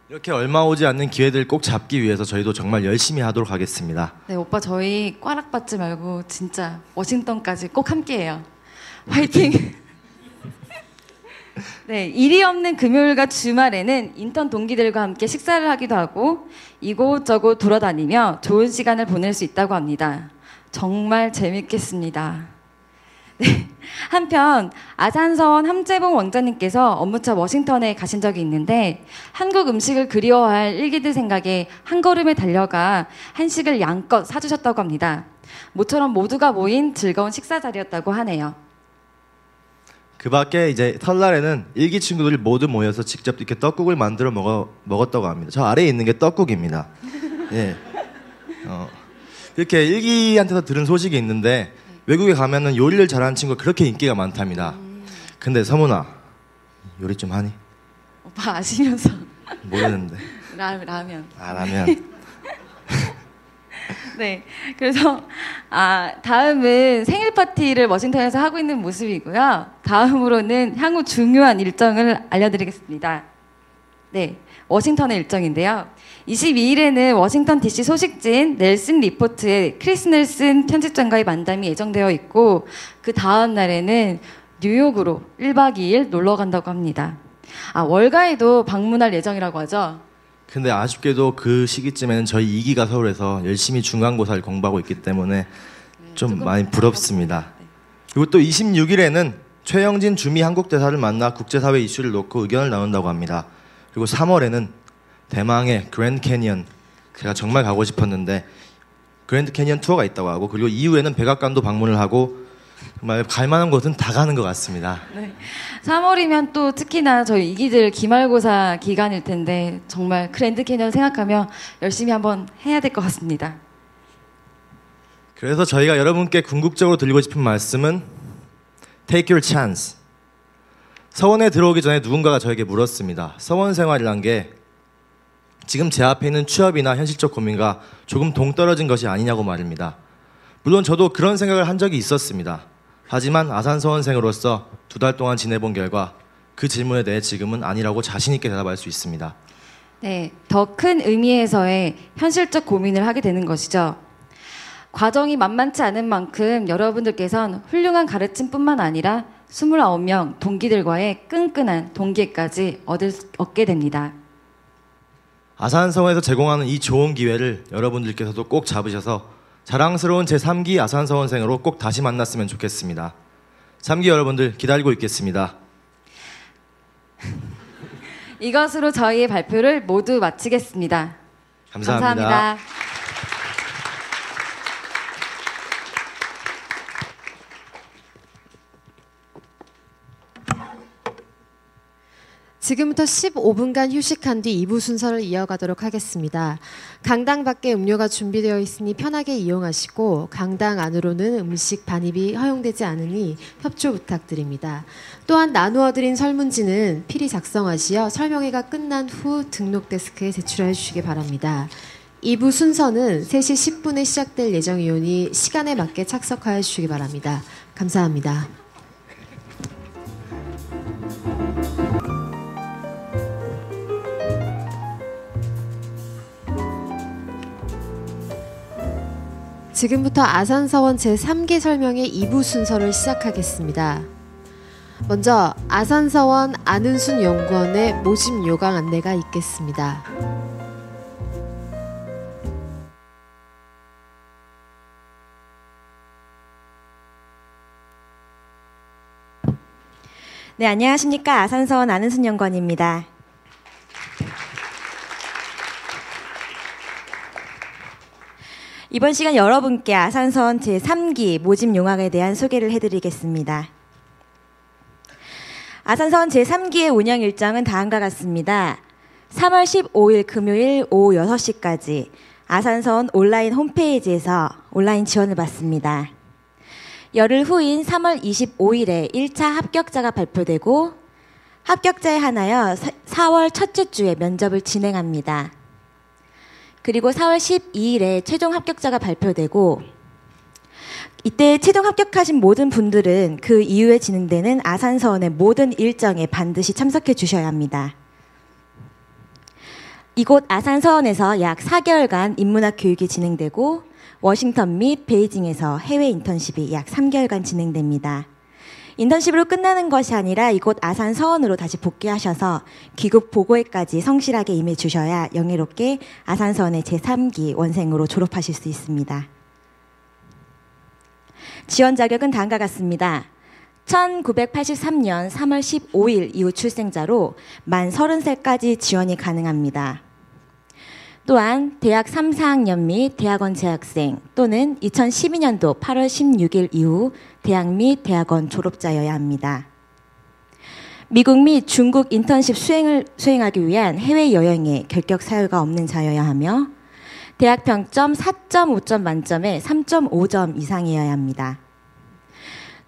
이렇게 얼마 오지 않는 기회들 꼭 잡기 위해서 저희도 정말 열심히 하도록 하겠습니다. 네, 오빠 저희 꽈락 받지 말고 진짜 워싱턴까지 꼭 함께해요. 화이팅! 네, 일이 없는 금요일과 주말에는 인턴 동기들과 함께 식사를 하기도 하고 이곳저곳 돌아다니며 좋은 시간을 보낼 수 있다고 합니다. 정말 재밌겠습니다. 네. 한편 아산서원 함재봉 원장님께서 업무차 워싱턴에 가신 적이 있는데 한국 음식을 그리워할 일기들 생각에 한 걸음에 달려가 한식을 양껏 사주셨다고 합니다. 모처럼 모두가 모인 즐거운 식사 자리였다고 하네요. 그 밖에 이제 설날에는 일기 친구들이 모두 모여서 직접 이렇게 떡국을 만들어 먹었다고 합니다. 저 아래에 있는 게 떡국입니다. 예. 이렇게 일기한테서 들은 소식이 있는데 외국에 가면은 요리를 잘하는 친구가 그렇게 인기가 많답니다. 근데 서문아, 요리 좀 하니? 오빠 아시면서. 모르는데. 라면. 아, 라면. 네. 그래서 다음은 생일 파티를 워싱턴에서 하고 있는 모습이고요. 다음으로는 향후 중요한 일정을 알려드리겠습니다. 네. 워싱턴의 일정인데요. 22일에는 워싱턴 DC 소식지인 넬슨 리포트의 크리스 넬슨 편집장과의 만남이 예정되어 있고 그 다음 날에는 뉴욕으로 1박 2일 놀러 간다고 합니다. 월가에도 방문할 예정이라고 하죠. 근데 아쉽게도 그 시기쯤에는 저희 이기가 서울에서 열심히 중간고사를 공부하고 있기 때문에 좀 많이 부럽습니다. 그리고 또 26일에는 최영진 주미 한국대사를 만나 국제사회 이슈를 놓고 의견을 나눈다고 합니다. 그리고 3월에는 대망의 그랜드 캐니언, 제가 정말 가고 싶었는데 그랜드 캐니언 투어가 있다고 하고, 그리고 이후에는 백악관도 방문을 하고 정말 갈 만한 곳은 다 가는 것 같습니다. 네. 3월이면 또 특히나 저희 이기들 기말고사 기간일 텐데 정말 그랜드 캐니언 생각하며 열심히 한번 해야 될 것 같습니다. 그래서 저희가 여러분께 궁극적으로 드리고 싶은 말씀은 Take your chance. 서원에 들어오기 전에 누군가가 저에게 물었습니다. 서원 생활이란 게 지금 제 앞에 있는 취업이나 현실적 고민과 조금 동떨어진 것이 아니냐고 말입니다. 물론 저도 그런 생각을 한 적이 있었습니다. 하지만 아산서원생으로서 2달 동안 지내본 결과 그 질문에 대해 지금은 아니라고 자신 있게 대답할 수 있습니다. 네, 더 큰 의미에서의 현실적 고민을 하게 되는 것이죠. 과정이 만만치 않은 만큼 여러분들께선 훌륭한 가르침뿐만 아니라 29명 동기들과의 끈끈한 동기까지 얻게 됩니다. 아산서원에서 제공하는 이 좋은 기회를 여러분들께서도 꼭 잡으셔서 자랑스러운 제3기 아산서원생으로 꼭 다시 만났으면 좋겠습니다. 3기 여러분들 기다리고 있겠습니다. 이것으로 저희의 발표를 모두 마치겠습니다. 감사합니다. 지금부터 15분간 휴식한 뒤 2부 순서를 이어가도록 하겠습니다. 강당 밖에 음료가 준비되어 있으니 편하게 이용하시고 강당 안으로는 음식 반입이 허용되지 않으니 협조 부탁드립니다. 또한 나누어드린 설문지는 필히 작성하시어 설명회가 끝난 후 등록 데스크에 제출해 주시기 바랍니다. 2부 순서는 3시 10분에 시작될 예정이오니 시간에 맞게 착석하여 주시기 바랍니다. 감사합니다. 지금부터 아산서원 제3기 설명회 2부 순서를 시작하겠습니다. 먼저 아산서원 안은순 연구원의 모집 요강 안내가 있겠습니다. 네, 안녕하십니까. 아산서원 안은순 연구원입니다. 이번 시간 여러분께 아산서원 제3기 모집 용학에 대한 소개를 해드리겠습니다. 아산서원 제3기의 운영 일정은 다음과 같습니다. 3월 15일 금요일 오후 6시까지 아산서원 온라인 홈페이지에서 온라인 지원을 받습니다. 열흘 후인 3월 25일에 1차 합격자가 발표되고 합격자에 한하여 4월 첫째 주에 면접을 진행합니다. 그리고 4월 12일에 최종 합격자가 발표되고 이때 최종 합격하신 모든 분들은 그 이후에 진행되는 아산서원의 모든 일정에 반드시 참석해 주셔야 합니다. 이곳 아산서원에서 약 4개월간 인문학 교육이 진행되고 워싱턴 및 베이징에서 해외 인턴십이 약 3개월간 진행됩니다. 인턴십으로 끝나는 것이 아니라 이곳 아산서원으로 다시 복귀하셔서 귀국 보고회까지 성실하게 임해 주셔야 영예롭게 아산서원의 제3기 원생으로 졸업하실 수 있습니다. 지원 자격은 다음과 같습니다. 1983년 3월 15일 이후 출생자로 만 30살까지 지원이 가능합니다. 또한 대학 3, 4학년 및 대학원 재학생 또는 2012년도 8월 16일 이후 대학 및 대학원 졸업자여야 합니다. 미국 및 중국 인턴십 수행하기 위한 해외여행에 결격 사유가 없는 자여야 하며 대학 평점 4.5점 만점에 3.5점 이상이어야 합니다.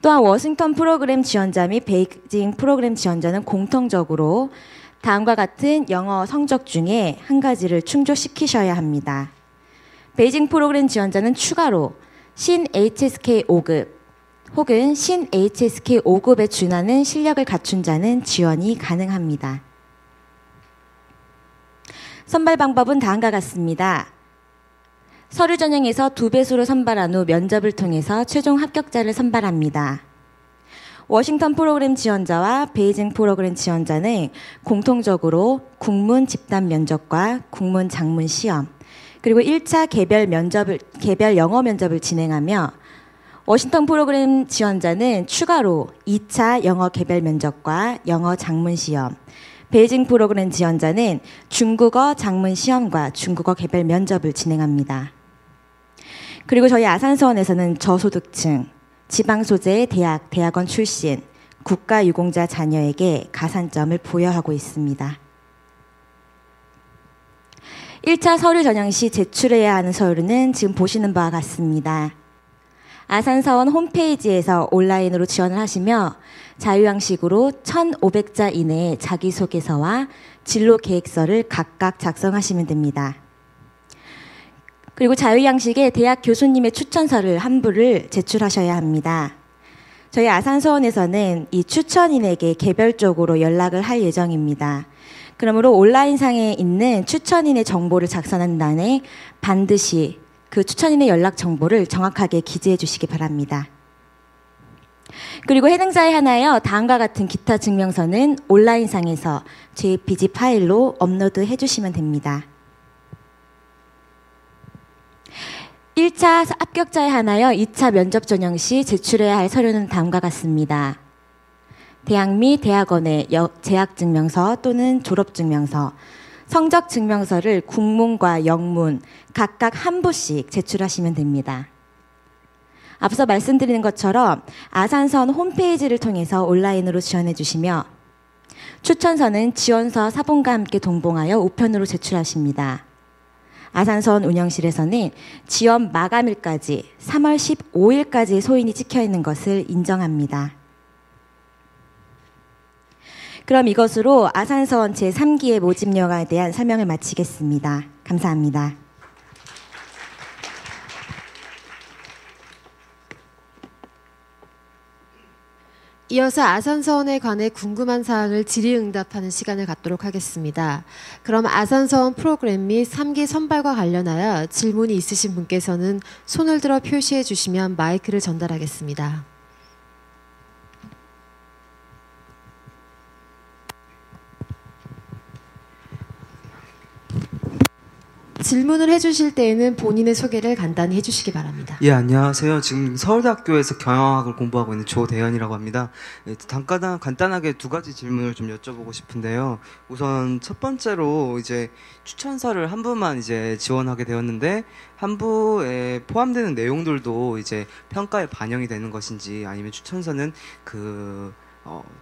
또한 워싱턴 프로그램 지원자 및 베이징 프로그램 지원자는 공통적으로 다음과 같은 영어 성적 중에 한 가지를 충족시키셔야 합니다. 베이징 프로그램 지원자는 추가로 신 HSK 5급 혹은 신 HSK 5급에 준하는 실력을 갖춘 자는 지원이 가능합니다. 선발 방법은 다음과 같습니다. 서류 전형에서 2배수로 선발한 후 면접을 통해서 최종 합격자를 선발합니다. 워싱턴 프로그램 지원자와 베이징 프로그램 지원자는 공통적으로 국문 집단 면접과 국문 장문 시험, 그리고 1차 개별 영어 면접을 진행하며 워싱턴 프로그램 지원자는 추가로 2차 영어 개별 면접과 영어 장문 시험, 베이징 프로그램 지원자는 중국어 장문 시험과 중국어 개별 면접을 진행합니다. 그리고 저희 아산서원에서는 저소득층, 지방 소재의 대학원 출신, 국가유공자 자녀에게 가산점을 부여하고 있습니다. 1차 서류 전형 시 제출해야 하는 서류는 지금 보시는 바와 같습니다. 아산서원 홈페이지에서 온라인으로 지원을 하시며 자유형식으로 1,500자 이내의 자기소개서와 진로계획서를 각각 작성하시면 됩니다. 그리고 자유양식에 대학 교수님의 추천서를 한 부를 제출하셔야 합니다. 저희 아산서원에서는 이 추천인에게 개별적으로 연락을 할 예정입니다. 그러므로 온라인상에 있는 추천인의 정보를 작성하는 난에 반드시 그 추천인의 연락 정보를 정확하게 기재해 주시기 바랍니다. 그리고 해당자에 한하여 다음과 같은 기타 증명서는 온라인상에서 JPG 파일로 업로드해 주시면 됩니다. 1차 합격자에 한하여 2차 면접 전형 시 제출해야 할 서류는 다음과 같습니다. 대학 및 대학원의 재학증명서 또는 졸업증명서, 성적증명서를 국문과 영문 각각 한 부씩 제출하시면 됩니다. 앞서 말씀드린 것처럼 아산서원 홈페이지를 통해서 온라인으로 지원해 주시며 추천서는 지원서 사본과 함께 동봉하여 우편으로 제출하십니다. 아산서원 운영실에서는 지원 마감일까지 3월 15일까지 소인이 찍혀 있는 것을 인정합니다. 그럼 이것으로 아산서원 제3기의 모집여가에 대한 설명을 마치겠습니다. 감사합니다. 이어서 아산서원에 관해 궁금한 사항을 질의응답하는 시간을 갖도록 하겠습니다. 그럼 아산서원 프로그램 및 3기 선발과 관련하여 질문이 있으신 분께서는 손을 들어 표시해 주시면 마이크를 전달하겠습니다. 질문을 해주실 때에는 본인의 소개를 간단히 해주시기 바랍니다. 예, 안녕하세요. 지금 서울대학교에서 경영학을 공부하고 있는 조대현이라고 합니다. 간단하게 두 가지 질문을 좀 여쭤보고 싶은데요. 우선 첫 번째로 이제 추천서를 한 부만 이제 지원하게 되었는데 한 부에 포함되는 내용들도 이제 평가에 반영이 되는 것인지 아니면 추천서는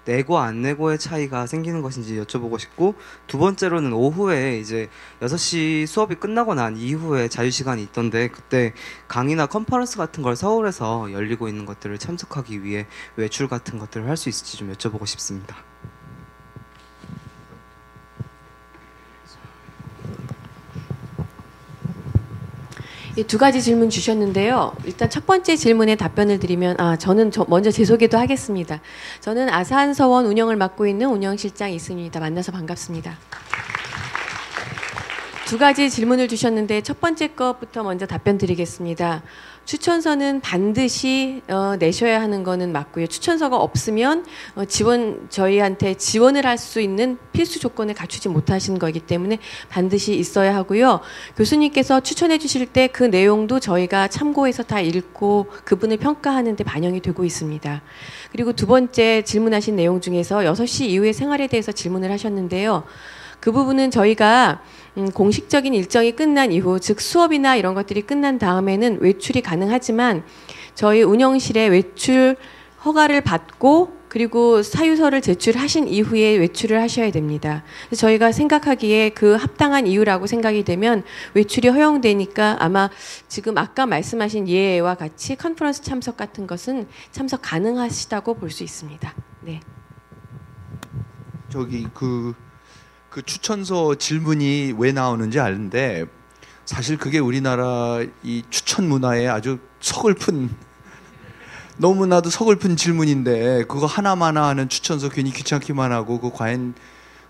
내고 안 내고의 차이가 생기는 것인지 여쭤보고 싶고, 두 번째로는 오후에 이제 6시 수업이 끝나고 난 이후에 자유시간이 있던데 그때 강의나 컨퍼런스 같은 걸 서울에서 열리고 있는 것들을 참석하기 위해 외출 같은 것들을 할 수 있을지 좀 여쭤보고 싶습니다. 이 두 가지 질문 주셨는데요. 일단 첫 번째 질문에 답변을 드리면 저는 먼저 제 소개도 하겠습니다. 저는 아산서원 운영을 맡고 있는 운영실장 이승윤입니다. 만나서 반갑습니다. 두 가지 질문을 주셨는데 첫 번째 것부터 먼저 답변 드리겠습니다. 추천서는 반드시 내셔야 하는 거는 맞고요. 추천서가 없으면 저희한테 지원을 할 수 있는 필수 조건을 갖추지 못하신 거기 때문에 반드시 있어야 하고요. 교수님께서 추천해 주실 때 그 내용도 저희가 참고해서 다 읽고 그분을 평가하는 데 반영이 되고 있습니다. 그리고 두 번째 질문하신 내용 중에서 6시 이후의 생활에 대해서 질문을 하셨는데요. 그 부분은 저희가 공식적인 일정이 끝난 이후, 즉 수업이나 이런 것들이 끝난 다음에는 외출이 가능하지만 저희 운영실에 외출 허가를 받고 그리고 사유서를 제출하신 이후에 외출을 하셔야 됩니다. 그래서 저희가 생각하기에 그 합당한 이유라고 생각이 되면 외출이 허용되니까 아마 지금 아까 말씀하신 예와 같이 컨퍼런스 참석 같은 것은 참석 가능하시다고 볼 수 있습니다. 네. 저기 그 추천서 질문이 왜 나오는지 아는데 사실 그게 우리나라 이 추천 문화에 아주 서글픈 너무나도 서글픈 질문인데 그거 하나만 하는 추천서 괜히 귀찮기만 하고 그 과연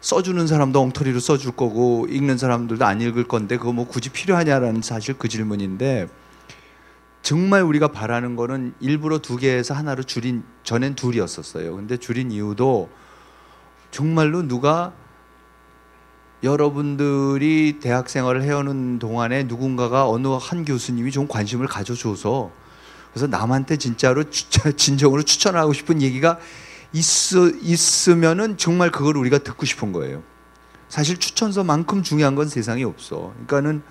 써주는 사람도 엉터리로 써줄 거고 읽는 사람들도 안 읽을 건데 그거 뭐 굳이 필요하냐라는 사실 그 질문인데 정말 우리가 바라는 거는 일부러 2개에서 하나로 줄인 전엔 2이었었어요. 근데 줄인 이유도 정말로 누가 여러분들이 대학 생활을 해오는 동안에 누군가가 어느 한 교수님이 좀 관심을 가져줘서 그래서 남한테 진짜로 진정으로 추천하고 싶은 얘기가 있으면은 정말 그걸 우리가 듣고 싶은 거예요. 사실 추천서만큼 중요한 건 세상에 없어. 그러니까는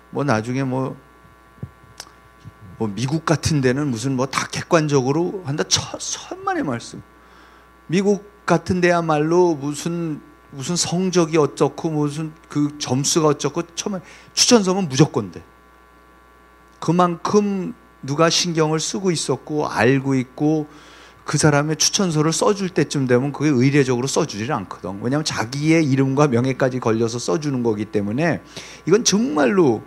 뭐 나중에 뭐 미국 같은 데는 무슨 뭐 다 객관적으로 한다 천만의 말씀. 미국 같은 데야말로 무슨 성적이 어쩌고 무슨 그 점수가 어쩌고 처음에 추천서는 무조건 돼. 그만큼 누가 신경을 쓰고 있었고 알고 있고 그 사람의 추천서를 써줄 때쯤 되면 그게 의례적으로 써주질 않거든. 왜냐하면 자기의 이름과 명예까지 걸려서 써주는 거기 때문에 이건 정말로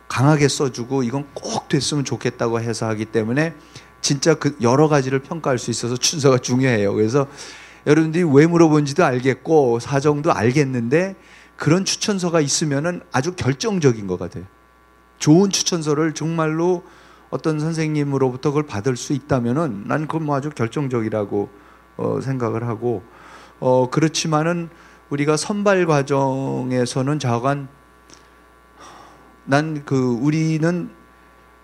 강하게 써주고 이건 꼭 됐으면 좋겠다고 해서 하기 때문에 진짜 그 여러 가지를 평가할 수 있어서 추천서가 중요해요. 그래서 여러분들이 왜 물어본지도 알겠고 사정도 알겠는데 그런 추천서가 있으면은 아주 결정적인 것 같아요. 좋은 추천서를 정말로 어떤 선생님으로부터 그걸 받을 수 있다면은 난 그건 뭐 아주 결정적이라고 생각을 하고 그렇지만은 우리가 선발 과정에서는 좌우간 우리는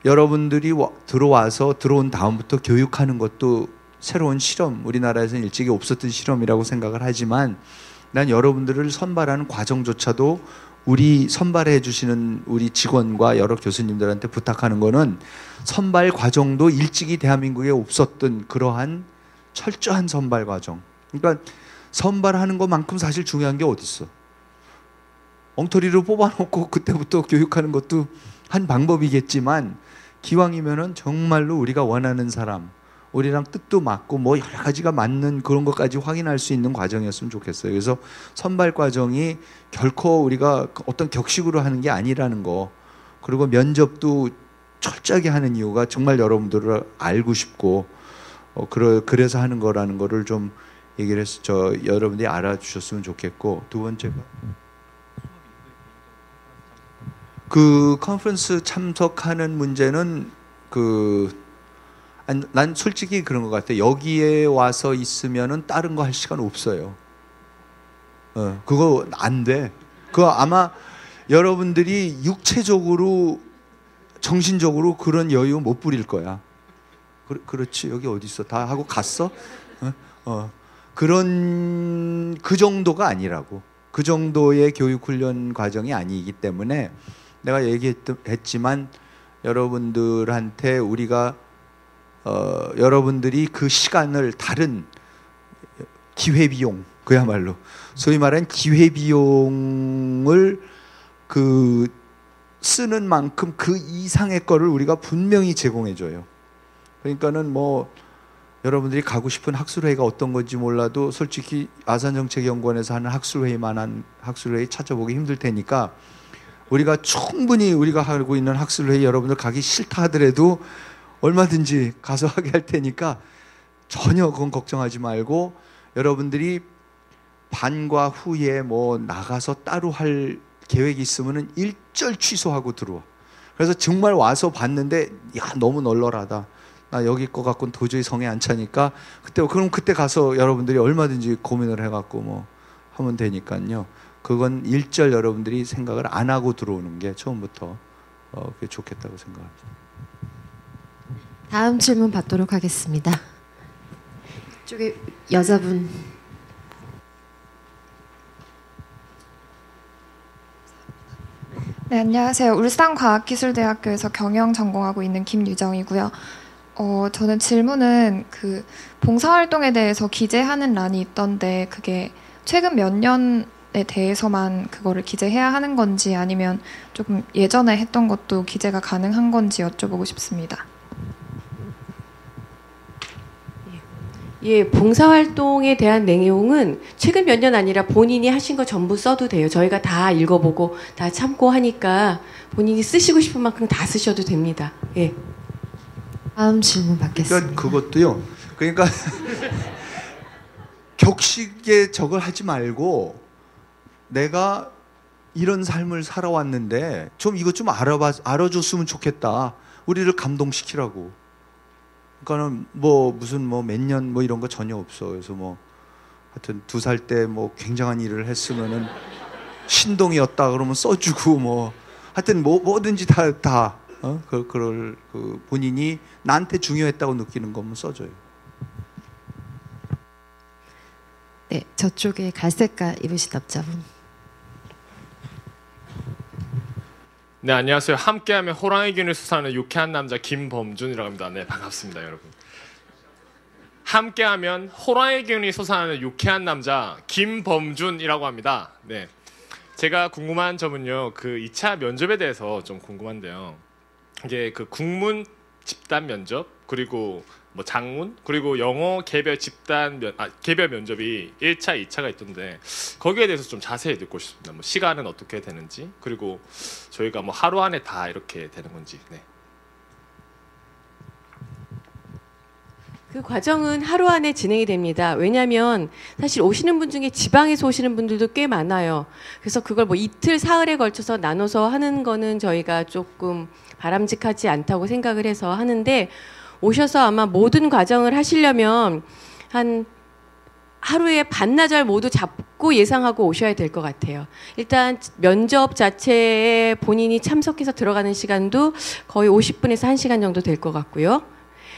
여러분들이 들어온 다음부터 교육하는 것도 새로운 실험, 우리나라에서는 일찍이 없었던 실험이라고 생각을 하지만 난 여러분들을 선발하는 과정조차도 우리 선발해 주시는 우리 직원과 여러 교수님들한테 부탁하는 거는 선발 과정도 일찍이 대한민국에 없었던 그러한 철저한 선발 과정. 그러니까 선발하는 것만큼 사실 중요한 게 어디 있어. 엉터리로 뽑아놓고 그때부터 교육하는 것도 한 방법이겠지만 기왕이면은 정말로 우리가 원하는 사람, 우리랑 뜻도 맞고 뭐 여러 가지가 맞는 그런 것까지 확인할 수 있는 과정이었으면 좋겠어요. 그래서 선발 과정이 결코 우리가 어떤 격식으로 하는 게 아니라는 거, 그리고 면접도 철저하게 하는 이유가 정말 여러분들을 알고 싶고 그래서 하는 거라는 거를 좀 얘기를 해서 여러분들이 알아주셨으면 좋겠고, 두 번째가 그 컨퍼런스 참석하는 문제는 난 솔직히 그런 것 같아. 여기에 와서 있으면은 다른 거 할 시간 없어요. 그거 안 돼. 그거 아마 여러분들이 육체적으로, 정신적으로 그런 여유 못 부릴 거야. 그렇지. 여기 어디 있어? 다 하고 갔어? 그 정도가 아니라고. 그 정도의 교육 훈련 과정이 아니기 때문에 내가 얘기했지만 여러분들한테 우리가 여러분들이 그 시간을 다른 기회비용, 그야말로 소위 말하는 기회비용을 쓰는 만큼 그 이상의 거를 우리가 분명히 제공해줘요. 그러니까는 뭐 여러분들이 가고 싶은 학술회의가 어떤 건지 몰라도 솔직히 아산정책연구원에서 하는 학술회의만한 학술회의 찾아보기 힘들 테니까 우리가 충분히 우리가 하고 있는 학술회의 여러분들 가기 싫다 하더라도 얼마든지 가서 하게 할 테니까 전혀 그건 걱정하지 말고, 여러분들이 반과 후에 뭐 나가서 따로 할 계획이 있으면은 일절 취소하고 들어와. 그래서 정말 와서 봤는데 야 너무 널널하다, 나 여기 거 갖고는 도저히 성에 안 차니까 그럼 그때 가서 여러분들이 얼마든지 고민을 해갖고 뭐 하면 되니까요. 그건 일절 여러분들이 생각을 안 하고 들어오는 게 처음부터 그게 좋겠다고 생각합니다. 다음 질문 받도록 하겠습니다. 이쪽에 여자분. 네, 안녕하세요. 울산과학기술대학교에서 경영 전공하고 있는 김유정이고요. 저는 질문은 그 봉사활동에 대해서 기재하는 란이 있던데 그게 최근 몇 년에 대해서만 그거를 기재해야 하는 건지 아니면 조금 예전에 했던 것도 기재가 가능한 건지 여쭤보고 싶습니다. 예, 봉사활동에 대한 내용은 최근 몇 년 아니라 본인이 하신 거 전부 써도 돼요. 저희가 다 읽어보고 다 참고하니까 본인이 쓰시고 싶은 만큼 다 쓰셔도 됩니다. 예. 다음 질문 받겠습니다. 그러니까 그것도요. 그러니까 격식에 저걸 하지 말고 내가 이런 삶을 살아왔는데 좀 이것 좀 알아줬으면 좋겠다. 우리를 감동시키라고. 그러니까는 뭐 무슨 뭐 몇 년 뭐 이런 거 전혀 없어. 그래서 뭐 하여튼 2살 때 뭐 굉장한 일을 했으면은 신동이었다 그러면 써주고 뭐 하여튼 뭐든지 다 그걸 본인이 나한테 중요했다고 느끼는 거면 써줘요. 네, 저쪽에 갈색깔 입으신 남자분. 네, 안녕하세요. 함께하면 호랑이 균을 수사하는 유쾌한 남자 김범준이라고 합니다. 네, 반갑습니다, 여러분. 함께하면 호랑이 균이 솟아나는 유쾌한 남자 김범준이라고 합니다. 네, 제가 궁금한 점은요, 그 2차 면접에 대해서 좀 궁금한데요. 이게 그 국문 집단 면접 그리고 뭐 장문 그리고 영어 개별 개별 면접이 1차, 2차가 있던데 거기에 대해서 좀 자세히 듣고 싶습니다. 뭐 시간은 어떻게 되는지 그리고 저희가 뭐 하루 안에 다 이렇게 되는 건지. 네. 그 과정은 하루 안에 진행이 됩니다. 왜냐하면 사실 오시는 분 중에 지방에서 오시는 분들도 꽤 많아요. 그래서 그걸 뭐 이틀, 사흘에 걸쳐서 나눠서 하는 거는 저희가 조금 바람직하지 않다고 생각을 해서 하는데 오셔서 아마 모든 과정을 하시려면 한 하루에 반나절 모두 잡고 예상하고 오셔야 될 것 같아요. 일단 면접 자체에 본인이 참석해서 들어가는 시간도 거의 50분에서 1시간 정도 될 것 같고요.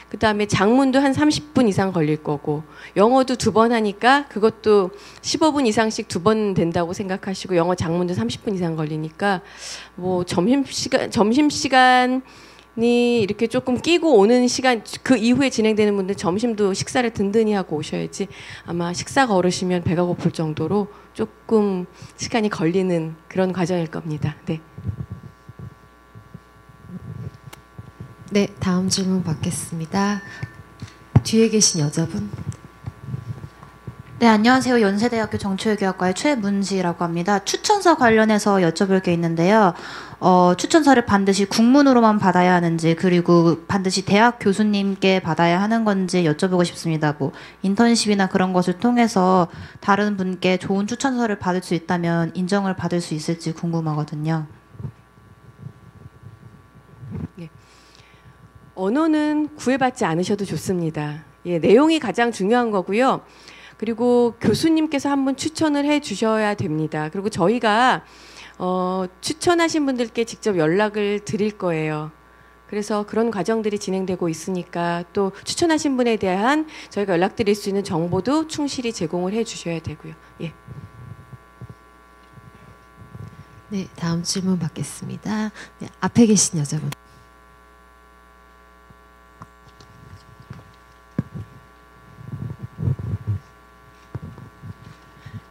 그 다음에 장문도 한 30분 이상 걸릴 거고 영어도 2번 하니까 그것도 15분 이상씩 2번 된다고 생각하시고 영어 장문도 30분 이상 걸리니까 뭐 점심시간이 이렇게 조금 끼고 오는 시간 그 이후에 진행되는 분들 점심도 식사를 든든히 하고 오셔야지 아마 식사가 어르시면 배가 고플 정도로 조금 시간이 걸리는 그런 과정일 겁니다. 네. 네, 다음 질문 받겠습니다. 뒤에 계신 여자분. 네, 안녕하세요. 연세대학교 정치외교학과의 최문지라고 합니다. 추천서 관련해서 여쭤볼 게 있는데요. 추천서를 반드시 국문으로만 받아야 하는지 그리고 반드시 대학 교수님께 받아야 하는 건지 여쭤보고 싶습니다. 뭐 인턴십이나 그런 것을 통해서 다른 분께 좋은 추천서를 받을 수 있다면 인정을 받을 수 있을지 궁금하거든요. 네. 언어는 구애받지 않으셔도 좋습니다. 예, 내용이 가장 중요한 거고요. 그리고 교수님께서 한번 추천을 해 주셔야 됩니다. 그리고 저희가 추천하신 분들께 직접 연락을 드릴 거예요. 그래서 그런 과정들이 진행되고 있으니까 또 추천하신 분에 대한 저희가 연락드릴 수 있는 정보도 충실히 제공을 해 주셔야 되고요. 예. 네, 다음 질문 받겠습니다. 네, 앞에 계신 여자분.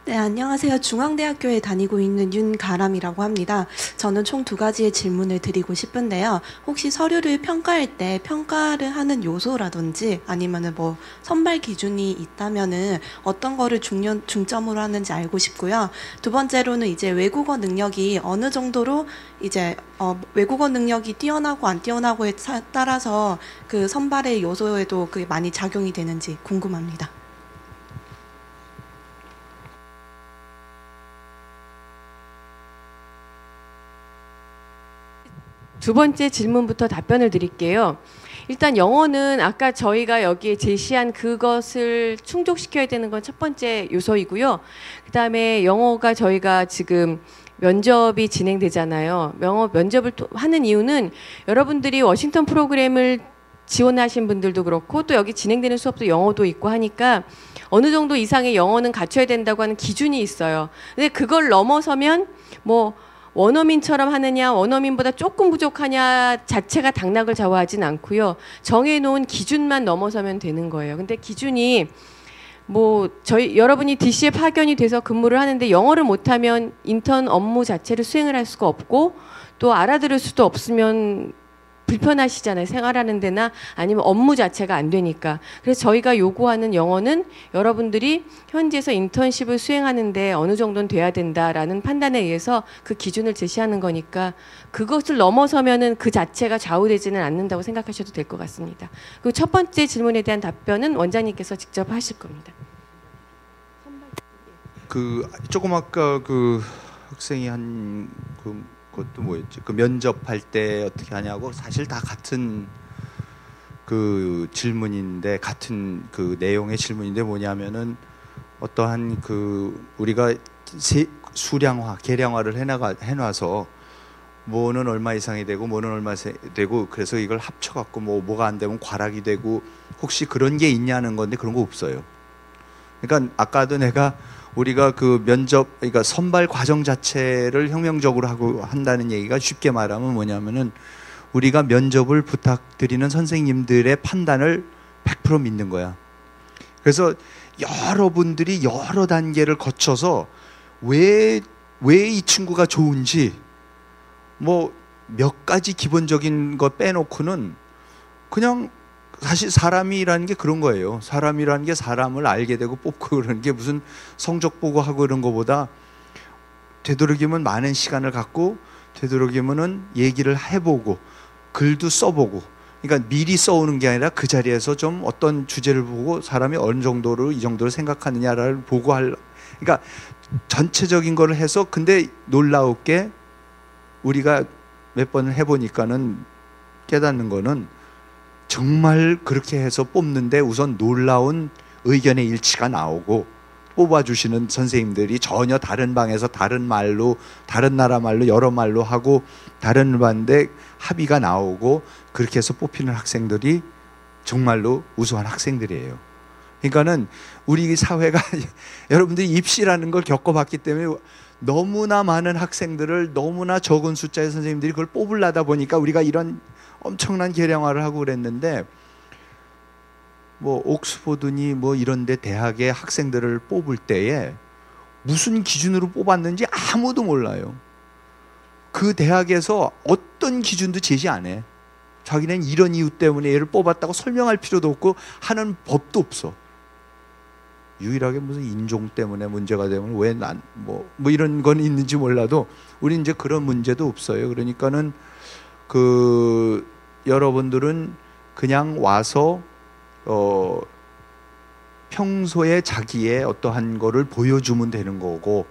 네, 안녕하세요. 중앙대학교에 다니고 있는 윤가람이라고 합니다. 저는 총 2가지의 질문을 드리고 싶은데요. 혹시 서류를 평가할 때 평가를 하는 요소라든지 아니면은 뭐 선발 기준이 있다면은 어떤 거를 중점으로 하는지 알고 싶고요. 2번째로는 이제 외국어 능력이 어느 정도로 이제 외국어 능력이 뛰어나고 안 뛰어나고에 따라서 그 선발의 요소에도 그게 많이 작용이 되는지 궁금합니다. 두 번째 질문부터 답변을 드릴게요. 일단 영어는 아까 저희가 여기에 제시한 그것을 충족시켜야 되는 건 첫 번째 요소이고요. 그다음에 영어가 저희가 지금 면접이 진행되잖아요. 면접을 하는 이유는 여러분들이 워싱턴 프로그램을 지원하신 분들도 그렇고 또 여기 진행되는 수업도 영어도 있고 하니까 어느 정도 이상의 영어는 갖춰야 된다고 하는 기준이 있어요. 근데 그걸 넘어서면 뭐 원어민처럼 하느냐, 원어민보다 조금 부족하냐 자체가 당락을 좌우하진 않고요. 정해놓은 기준만 넘어서면 되는 거예요. 근데 기준이 뭐 여러분이 DC에 파견이 돼서 근무를 하는데 영어를 못하면 인턴 업무 자체를 수행을 할 수가 없고 또 알아들을 수도 없으면 불편하시잖아요. 생활하는 데나 아니면 업무 자체가 안 되니까. 그래서 저희가 요구하는 영어는 여러분들이 현지에서 인턴십을 수행하는데 어느 정도는 돼야 된다라는 판단에 의해서 그 기준을 제시하는 거니까 그것을 넘어서면은 그 자체가 좌우되지는 않는다고 생각하셔도 될 것 같습니다. 그리고 첫 번째 질문에 대한 답변은 원장님께서 직접 하실 겁니다. 조금 아까 그 학생이 한 그것도 뭐였지? 그 면접할 때 어떻게 하냐고 사실 다 같은 그 질문인데 같은 그 내용의 질문인데 뭐냐면은 어떠한 그 우리가 수량화, 계량화를 해놔서 뭐는 얼마 이상이 되고 뭐는 얼마 되고 그래서 이걸 합쳐갖고 뭐가 안 되면 과락이 되고 혹시 그런 게 있냐는 건데 그런 거 없어요. 그러니까 아까도 우리가 그 면접, 그러니까 선발 과정 자체를 혁명적으로 하고 한다는 얘기가 쉽게 말하면 뭐냐면은 우리가 면접을 부탁드리는 선생님들의 판단을 100% 믿는 거야. 그래서 여러분들이 여러 단계를 거쳐서 왜 이 친구가 좋은지 뭐 몇 가지 기본적인 거 빼놓고는 그냥 사실 사람이라는 게 그런 거예요. 사람이라는 게 사람을 알게 되고 뽑고 그러는 게 무슨 성적 보고 하고 그런 거보다 되도록이면 많은 시간을 갖고 되도록이면은 얘기를 해보고 글도 써보고 그러니까 미리 써오는 게 아니라 그 자리에서 좀 어떤 주제를 보고 사람이 어느 정도로 이 정도로 생각하느냐를 보고 그러니까 전체적인 거를 해서 근데 놀라웠게 우리가 몇 번을 해보니까는 깨닫는 거는 정말 그렇게 해서 뽑는데 우선 놀라운 의견의 일치가 나오고 뽑아주시는 선생님들이 전혀 다른 방에서 다른 말로 다른 나라 말로 여러 말로 하고 다른 반대 합의가 나오고 그렇게 해서 뽑히는 학생들이 정말로 우수한 학생들이에요. 그러니까는 우리 사회가 여러분들이 입시라는 걸 겪어봤기 때문에 너무나 많은 학생들을 너무나 적은 숫자의 선생님들이 그걸 뽑으려다 보니까 우리가 이런 엄청난 계량화를 하고 그랬는데 뭐 옥스포드니 뭐 이런데 대학의 학생들을 뽑을 때에 무슨 기준으로 뽑았는지 아무도 몰라요. 그 대학에서 어떤 기준도 제시 안 해. 자기는 이런 이유 때문에 얘를 뽑았다고 설명할 필요도 없고 하는 법도 없어. 유일하게 무슨 인종 때문에 문제가 되면 왜 난 뭐 이런 건 있는지 몰라도 우리 이제 그런 문제도 없어요. 그러니까는 여러분들은 그냥 와서 평소에 자기의 어떠한 거를 보여주면 되는 거고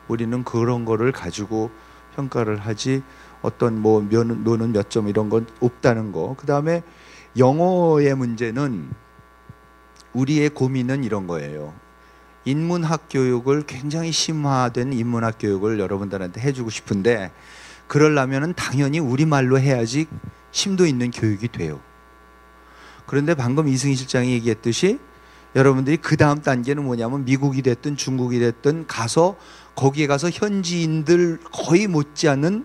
우리는 그런 거를 가지고 평가를 하지 어떤 노는 몇 점 이런 건 없다는 거. 그 다음에 영어의 문제는 우리의 고민은 이런 거예요. 인문학 교육을 굉장히 심화된 인문학 교육을 여러분들한테 해주고 싶은데 그러려면은 당연히 우리말로 해야지 심도 있는 교육이 돼요. 그런데 방금 이승희 실장이 얘기했듯이 여러분들이 그 다음 단계는 뭐냐면 미국이 됐든 중국이 됐든 가서 거기에 가서 현지인들 거의 못지않은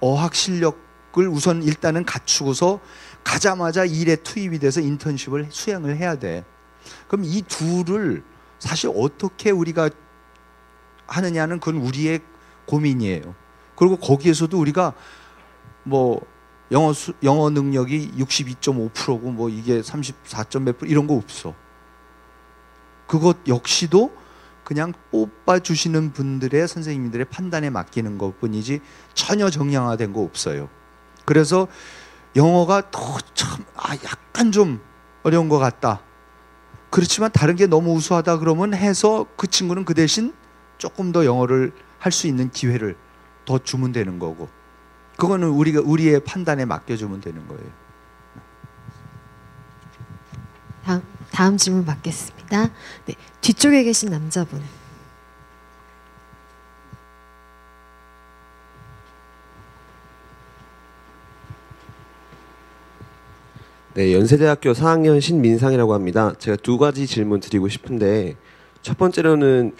어학 실력을 우선 일단은 갖추고서 가자마자 일에 투입이 돼서 인턴십을 수행을 해야 돼. 그럼 이 둘을 사실 어떻게 우리가 하느냐는 그건 우리의 고민이에요. 그리고 거기에서도 우리가 뭐 영어 능력이 62.5%고 뭐 이게 34점 몇 % 이런 거 없어. 그것 역시도 그냥 뽑아주시는 분들의 선생님들의 판단에 맡기는 것뿐이지 전혀 정량화된 거 없어요. 그래서 영어가 더 참 약간 좀 어려운 것 같다. 그렇지만 다른 게 너무 우수하다 그러면 해서 그 친구는 그 대신 조금 더 영어를 할 수 있는 기회를 더 주면 되는 거고 그거는 우리의 판단에 맡겨주면 되는 거예요. 다음 질문 받겠습니다. 네, 뒤쪽에 계신 남자분. 네, 연세대학교 4학년 신민상이라고 합니다. 제가 두 가지 질문 드리고 싶은데 첫 번째로는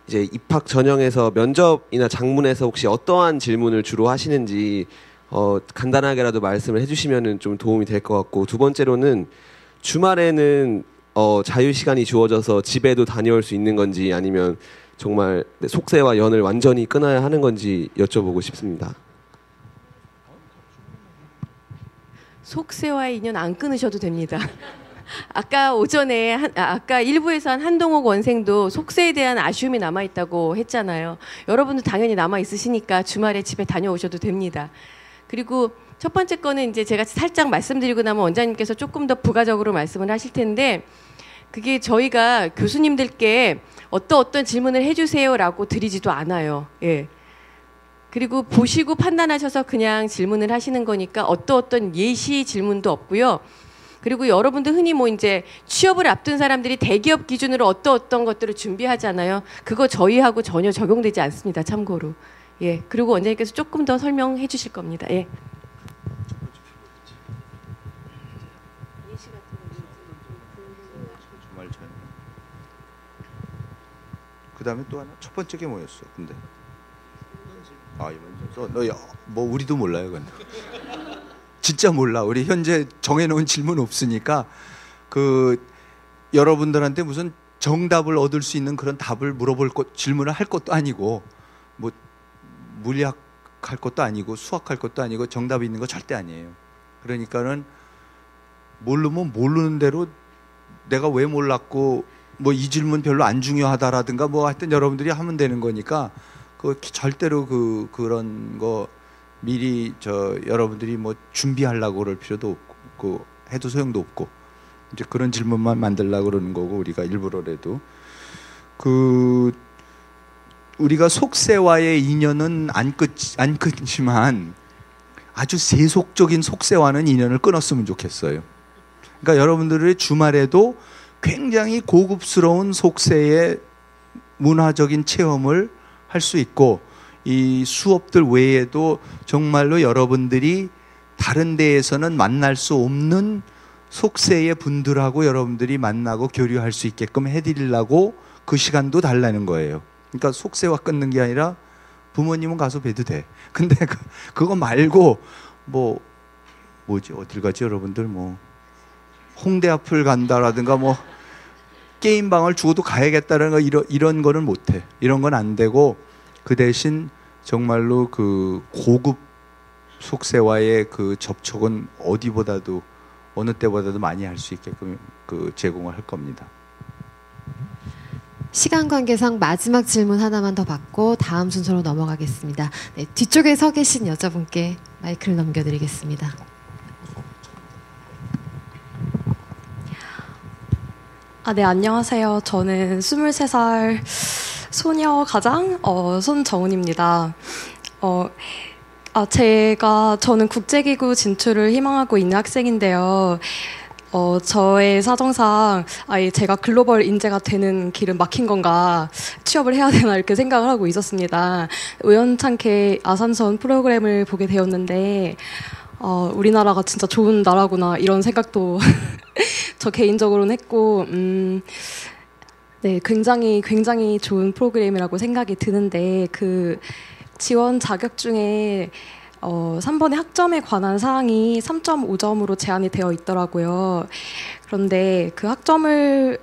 이제 입학 전형에서 면접이나 장문에서 혹시 어떠한 질문을 주로 하시는지 간단하게라도 말씀을 해주시면은 좀 도움이 될 것 같고, 두 번째로는 주말에는 자유 시간이 주어져서 집에도 다녀올 수 있는 건지 아니면 정말 속세와 연을 완전히 끊어야 하는 건지 여쭤보고 싶습니다. 속세와의 인연 안 끊으셔도 됩니다. 아까 오전에 아까 일부에서 한 한동욱 원생도 속세에 대한 아쉬움이 남아 있다고 했잖아요. 여러분도 당연히 남아 있으시니까 주말에 집에 다녀오셔도 됩니다. 그리고 첫 번째 거는 이제 제가 살짝 말씀드리고 나면 원장님께서 조금 더 부가적으로 말씀을 하실 텐데, 그게 저희가 교수님들께 어떤 질문을 해주세요라고 드리지도 않아요. 예. 그리고 보시고 판단하셔서 그냥 질문을 하시는 거니까 어떤 예시 질문도 없고요. 그리고 여러분도 흔히 뭐 이제 취업을 앞둔 사람들이 대기업 기준으로 어떤 것들을 준비하잖아요. 그거 저희하고 전혀 적용되지 않습니다. 참고로. 예. 그리고 원장님께서 조금 더 설명해 주실 겁니다. 예. 그 다음에 또 하나 첫 번째 게 뭐였어? 근데 뭐 우리도 몰라요, 근데 진짜 몰라. 우리 현재 정해놓은 질문 없으니까 여러분들한테 무슨 정답을 얻을 수 있는 그런 답을 질문을 할 것도 아니고, 뭐 물리학 할 것도 아니고 수학할 것도 아니고 정답이 있는 거 절대 아니에요. 그러니까는 모르면 모르는 대로 내가 왜 몰랐고 뭐 이 질문 별로 안 중요하다라든가 뭐 하여튼 여러분들이 하면 되는 거니까 절대로 그런 거 미리 여러분들이 뭐 준비하려고 그럴 필요도 없고 해도 소용도 없고, 이제 그런 질문만 만들려고 그러는 거고, 우리가 일부러라도 우리가 속세와의 인연은 안 끊지만 아주 세속적인 속세와는 인연을 끊었으면 좋겠어요. 그러니까 여러분들의 주말에도 굉장히 고급스러운 속세의 문화적인 체험을 할 수 있고, 이 수업들 외에도 정말로 여러분들이 다른 데에서는 만날 수 없는 속세의 분들하고 여러분들이 만나고 교류할 수 있게끔 해드리려고 그 시간도 달라는 거예요. 그러니까 속세와 끊는 게 아니라 부모님은 가서 뵈도 돼. 근데 그거 말고 어딜 가지 여러분들, 뭐 홍대 앞을 간다라든가 뭐 게임방을 주고도 가야겠다라는 거, 이런 거는 못해. 이런 건 안 되고, 그 대신 정말로 고급 속세와의 접촉은 어디보다도 어느 때보다도 많이 할 수 있게끔 제공을 할 겁니다. 시간 관계상 마지막 질문 하나만 더 받고 다음 순서로 넘어가겠습니다. 네, 뒤쪽에 서 계신 여자분께 마이크를 넘겨드리겠습니다. 네, 안녕하세요. 저는 23살 소녀 가장 손정은입니다. 저는 국제기구 진출을 희망하고 있는 학생인데요. 저의 사정상 제가 글로벌 인재가 되는 길은 막힌 건가, 취업을 해야 되나 이렇게 생각을 하고 있었습니다. 우연찮게 아산선 프로그램을 보게 되었는데 우리나라가 진짜 좋은 나라구나 이런 생각도 저 개인적으로는 했고, 네, 굉장히 좋은 프로그램이라고 생각이 드는데, 지원 자격 중에 3번의 학점에 관한 사항이 3.5점으로 제한이 되어 있더라고요. 그런데 그 학점을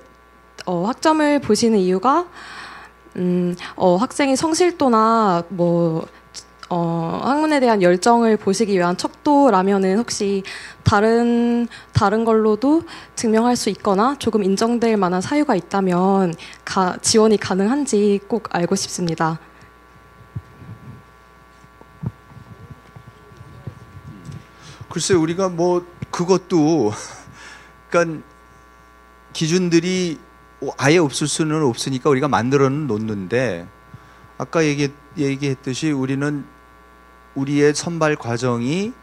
보시는 이유가 학생의 성실도나 학문에 대한 열정을 보시기 위한 척도라면은 혹시 다른 걸로도 증명할 수 있거나 조금 인정될 만한 사유가 있다면 지원이 가능한지 꼭 알고 싶습니다. 글쎄, 우리가 그것도 그러니까 기준들이 아예 없을 수는 없으니까 우리가 만들어는 놓는데, 아까 얘기했듯이 우리는 우리의 선발 과정이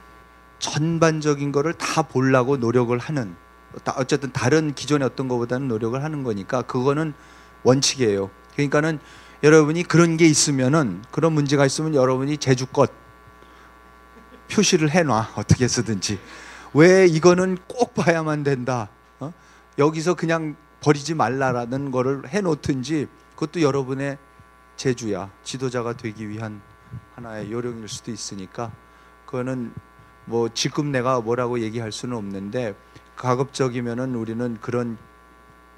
전반적인 거를 다 보려고 노력을 하는, 어쨌든 다른 기존의 어떤 것보다는 노력을 하는 거니까 그거는 원칙이에요. 그러니까는 여러분이 그런 게 있으면은, 그런 문제가 있으면 여러분이 제주껏 표시를 해놔. 어떻게 쓰든지. 왜 이거는 꼭 봐야만 된다. 여기서 그냥 버리지 말라라는 거를 해놓든지, 그것도 여러분의 제주야 지도자가 되기 위한 하나의 요령일 수도 있으니까 그거는 뭐 지금 내가 뭐라고 얘기할 수는 없는데 가급적이면은 우리는 그런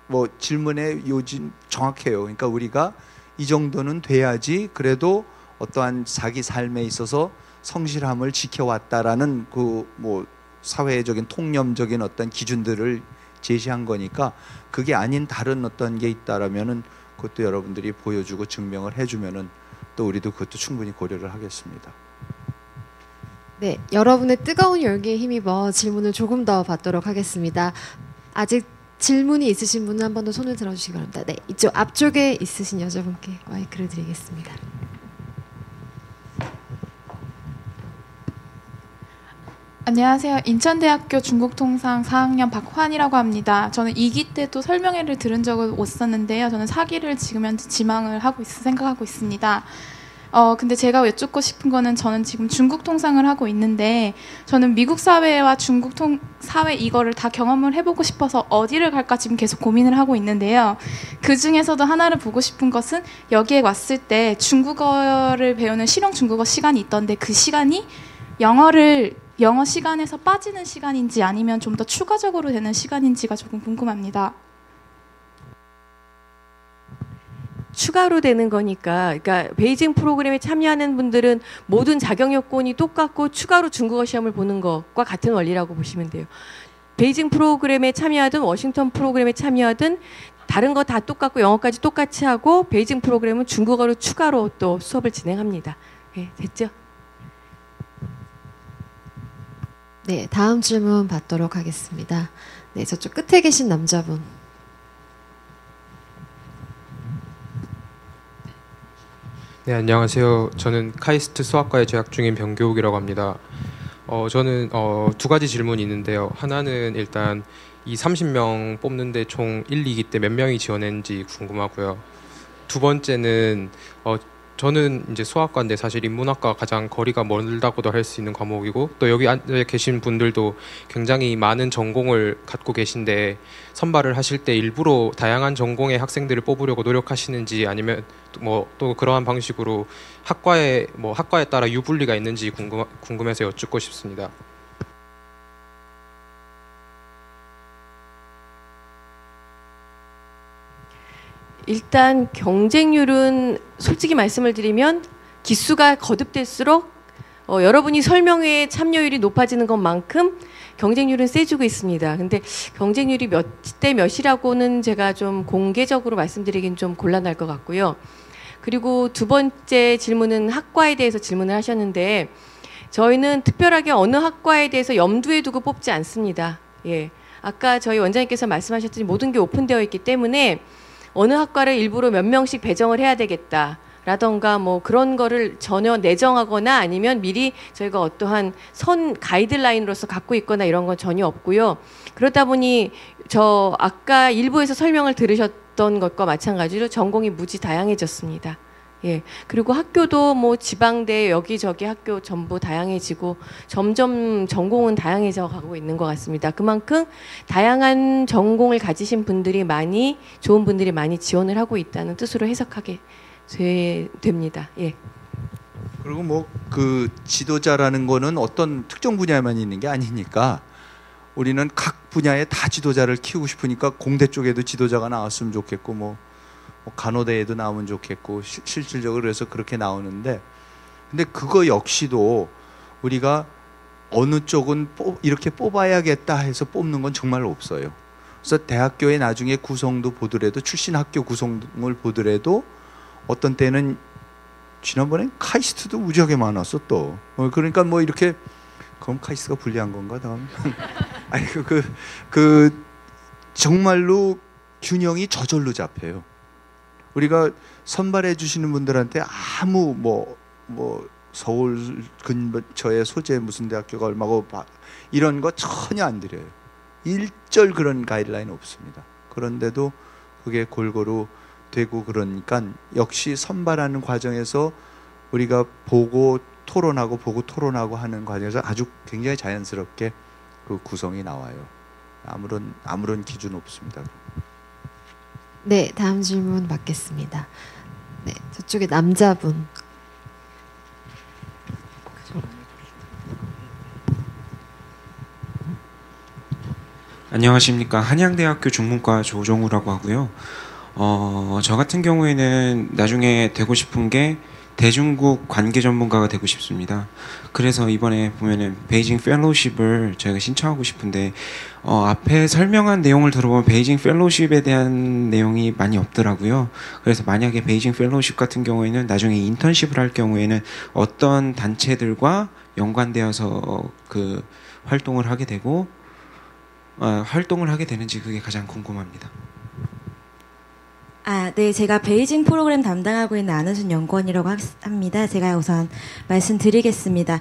뭐 질문의 요진 정확해요. 그러니까 우리가 이 정도는 돼야지 그래도 어떠한 자기 삶에 있어서 성실함을 지켜왔다라는 그 뭐 사회적인 통념적인 어떤 기준들을 제시한 거니까 그게 아닌 다른 어떤 게 있다라면은 그것도 여러분들이 보여주고 증명을 해주면은 또 우리도 그것도 충분히 고려를 하겠습니다. 네, 여러분의 뜨거운 열기에 힘입어 질문을 조금 더 받도록 하겠습니다. 아직 질문이 있으신 분은 한 번 더 손을 들어주시기 바랍니다. 네, 이쪽 앞쪽에 있으신 여자분께 마이크를 드리겠습니다. 안녕하세요. 인천대학교 중국통상 4학년 박환이라고 합니다. 저는 2기 때도 설명회를 들은 적은 없었는데요. 저는 4기를 지금 현재 지망을 생각하고 있습니다. 근데 제가 여쭙고 싶은 거는 저는 지금 중국 통상을 하고 있는데 저는 미국 사회와 중국 사회 이거를 다 경험을 해보고 싶어서 어디를 갈까 지금 계속 고민을 하고 있는데요. 그 중에서도 하나를 보고 싶은 것은 여기에 왔을 때 중국어를 배우는 실용 중국어 시간이 있던데 그 시간이 영어 시간에서 빠지는 시간인지 아니면 좀 더 추가적으로 되는 시간인지가 조금 궁금합니다. 추가로 되는 거니까, 그러니까 베이징 프로그램에 참여하는 분들은 모든 자격 요건이 똑같고 추가로 중국어 시험을 보는 것과 같은 원리라고 보시면 돼요. 베이징 프로그램에 참여하든 워싱턴 프로그램에 참여하든 다른 거 다 똑같고 영어까지 똑같이 하고 베이징 프로그램은 중국어로 추가로 또 수업을 진행합니다. 네, 됐죠? 네, 다음 질문 받도록 하겠습니다. 네, 저쪽 끝에 계신 남자분. 네, 안녕하세요. 저는 카이스트 수학과에 재학 중인 변교욱이라고 합니다. 저는 두 가지 질문이 있는데요. 하나는 일단 이 30명 뽑는데 총 1, 2기 때 몇 명이 지원했는지 궁금하고요. 두 번째는 저는 이제 수학과인데 사실 인문학과 가장 거리가 멀다고도 할 수 있는 과목이고 또 여기 앉아 계신 분들도 굉장히 많은 전공을 갖고 계신데 선발을 하실 때 일부러 다양한 전공의 학생들을 뽑으려고 노력하시는지 아니면 뭐 또 그러한 방식으로 학과에 따라 유불리가 있는지 궁금해서 여쭙고 싶습니다. 일단 경쟁률은 솔직히 말씀을 드리면 기수가 거듭될수록 여러분이 설명회에 참여율이 높아지는 것만큼 경쟁률은 세지고 있습니다. 근데 경쟁률이 몇 대 몇이라고는 제가 좀 공개적으로 말씀드리긴 좀 곤란할 것 같고요. 그리고 두 번째 질문은 학과에 대해서 질문을 하셨는데 저희는 특별하게 어느 학과에 대해서 염두에 두고 뽑지 않습니다. 예. 아까 저희 원장님께서 말씀하셨듯이 모든 게 오픈되어 있기 때문에 어느 학과를 일부러 몇 명씩 배정을 해야 되겠다라던가 뭐 그런 거를 전혀 내정하거나 아니면 미리 저희가 어떠한 선 가이드라인으로서 갖고 있거나 이런 건 전혀 없고요. 그러다 보니 저 아까 일부에서 설명을 들으셨던 것과 마찬가지로 전공이 무지 다양해졌습니다. 예. 그리고 학교도 뭐 지방대 여기저기 학교 전부 다양해지고 점점 전공은 다양해져 가고 있는 것 같습니다. 그만큼 다양한 전공을 가지신 분들이 좋은 분들이 많이 지원을 하고 있다는 뜻으로 해석하게 됩니다. 예. 그리고 뭐 그 지도자라는 거는 어떤 특정 분야에만 있는 게 아니니까 우리는 각 분야에 다 지도자를 키우고 싶으니까 공대 쪽에도 지도자가 나왔으면 좋겠고 뭐 간호대에도 나오면 좋겠고 실질적으로 그래서 그렇게 나오는데 근데 그거 역시도 우리가 어느 쪽은 이렇게 뽑아야겠다 해서 뽑는 건 정말 없어요. 그래서 대학교의 나중에 구성도 보더라도 출신 학교 구성을 보더라도 어떤 때는 지난번엔 카이스트도 무지하게 많았어 또. 그러니까 뭐 이렇게 그럼 카이스트가 불리한 건가 다음? 아니 그 정말로 균형이 저절로 잡혀요. 우리가 선발해 주시는 분들한테 아무 뭐 서울 근처에 소재 무슨 대학교가 얼마고 이런 거 전혀 안 드려요. 일절 그런 가이드라인 없습니다. 그런데도 그게 골고루 되고 그러니까 역시 선발하는 과정에서 우리가 보고 토론하고 하는 과정에서 아주 굉장히 자연스럽게 그 구성이 나와요. 아무런 기준 없습니다. 네, 다음 질문 받겠습니다. 네, 저쪽에 남자분. 안녕하십니까. 한양대학교 중문과 조정우라고 하고요. 저 같은 경우에는 나중에 되고 싶은 게 대중국 관계 전문가가 되고 싶습니다. 그래서 이번에 보면은 베이징 펠로우십을 저희가 신청하고 싶은데 앞에 설명한 내용을 들어보면 베이징 펠로우십에 대한 내용이 많이 없더라고요. 그래서 만약에 베이징 펠로우십 같은 경우에는 나중에 인턴십을 할 경우에는 어떤 단체들과 연관되어서 그 활동을 하게 되고 활동을 하게 되는지 그게 가장 궁금합니다. 네, 제가 베이징 프로그램 담당하고 있는 안은순 연구원이라고 합니다. 제가 우선 말씀드리겠습니다.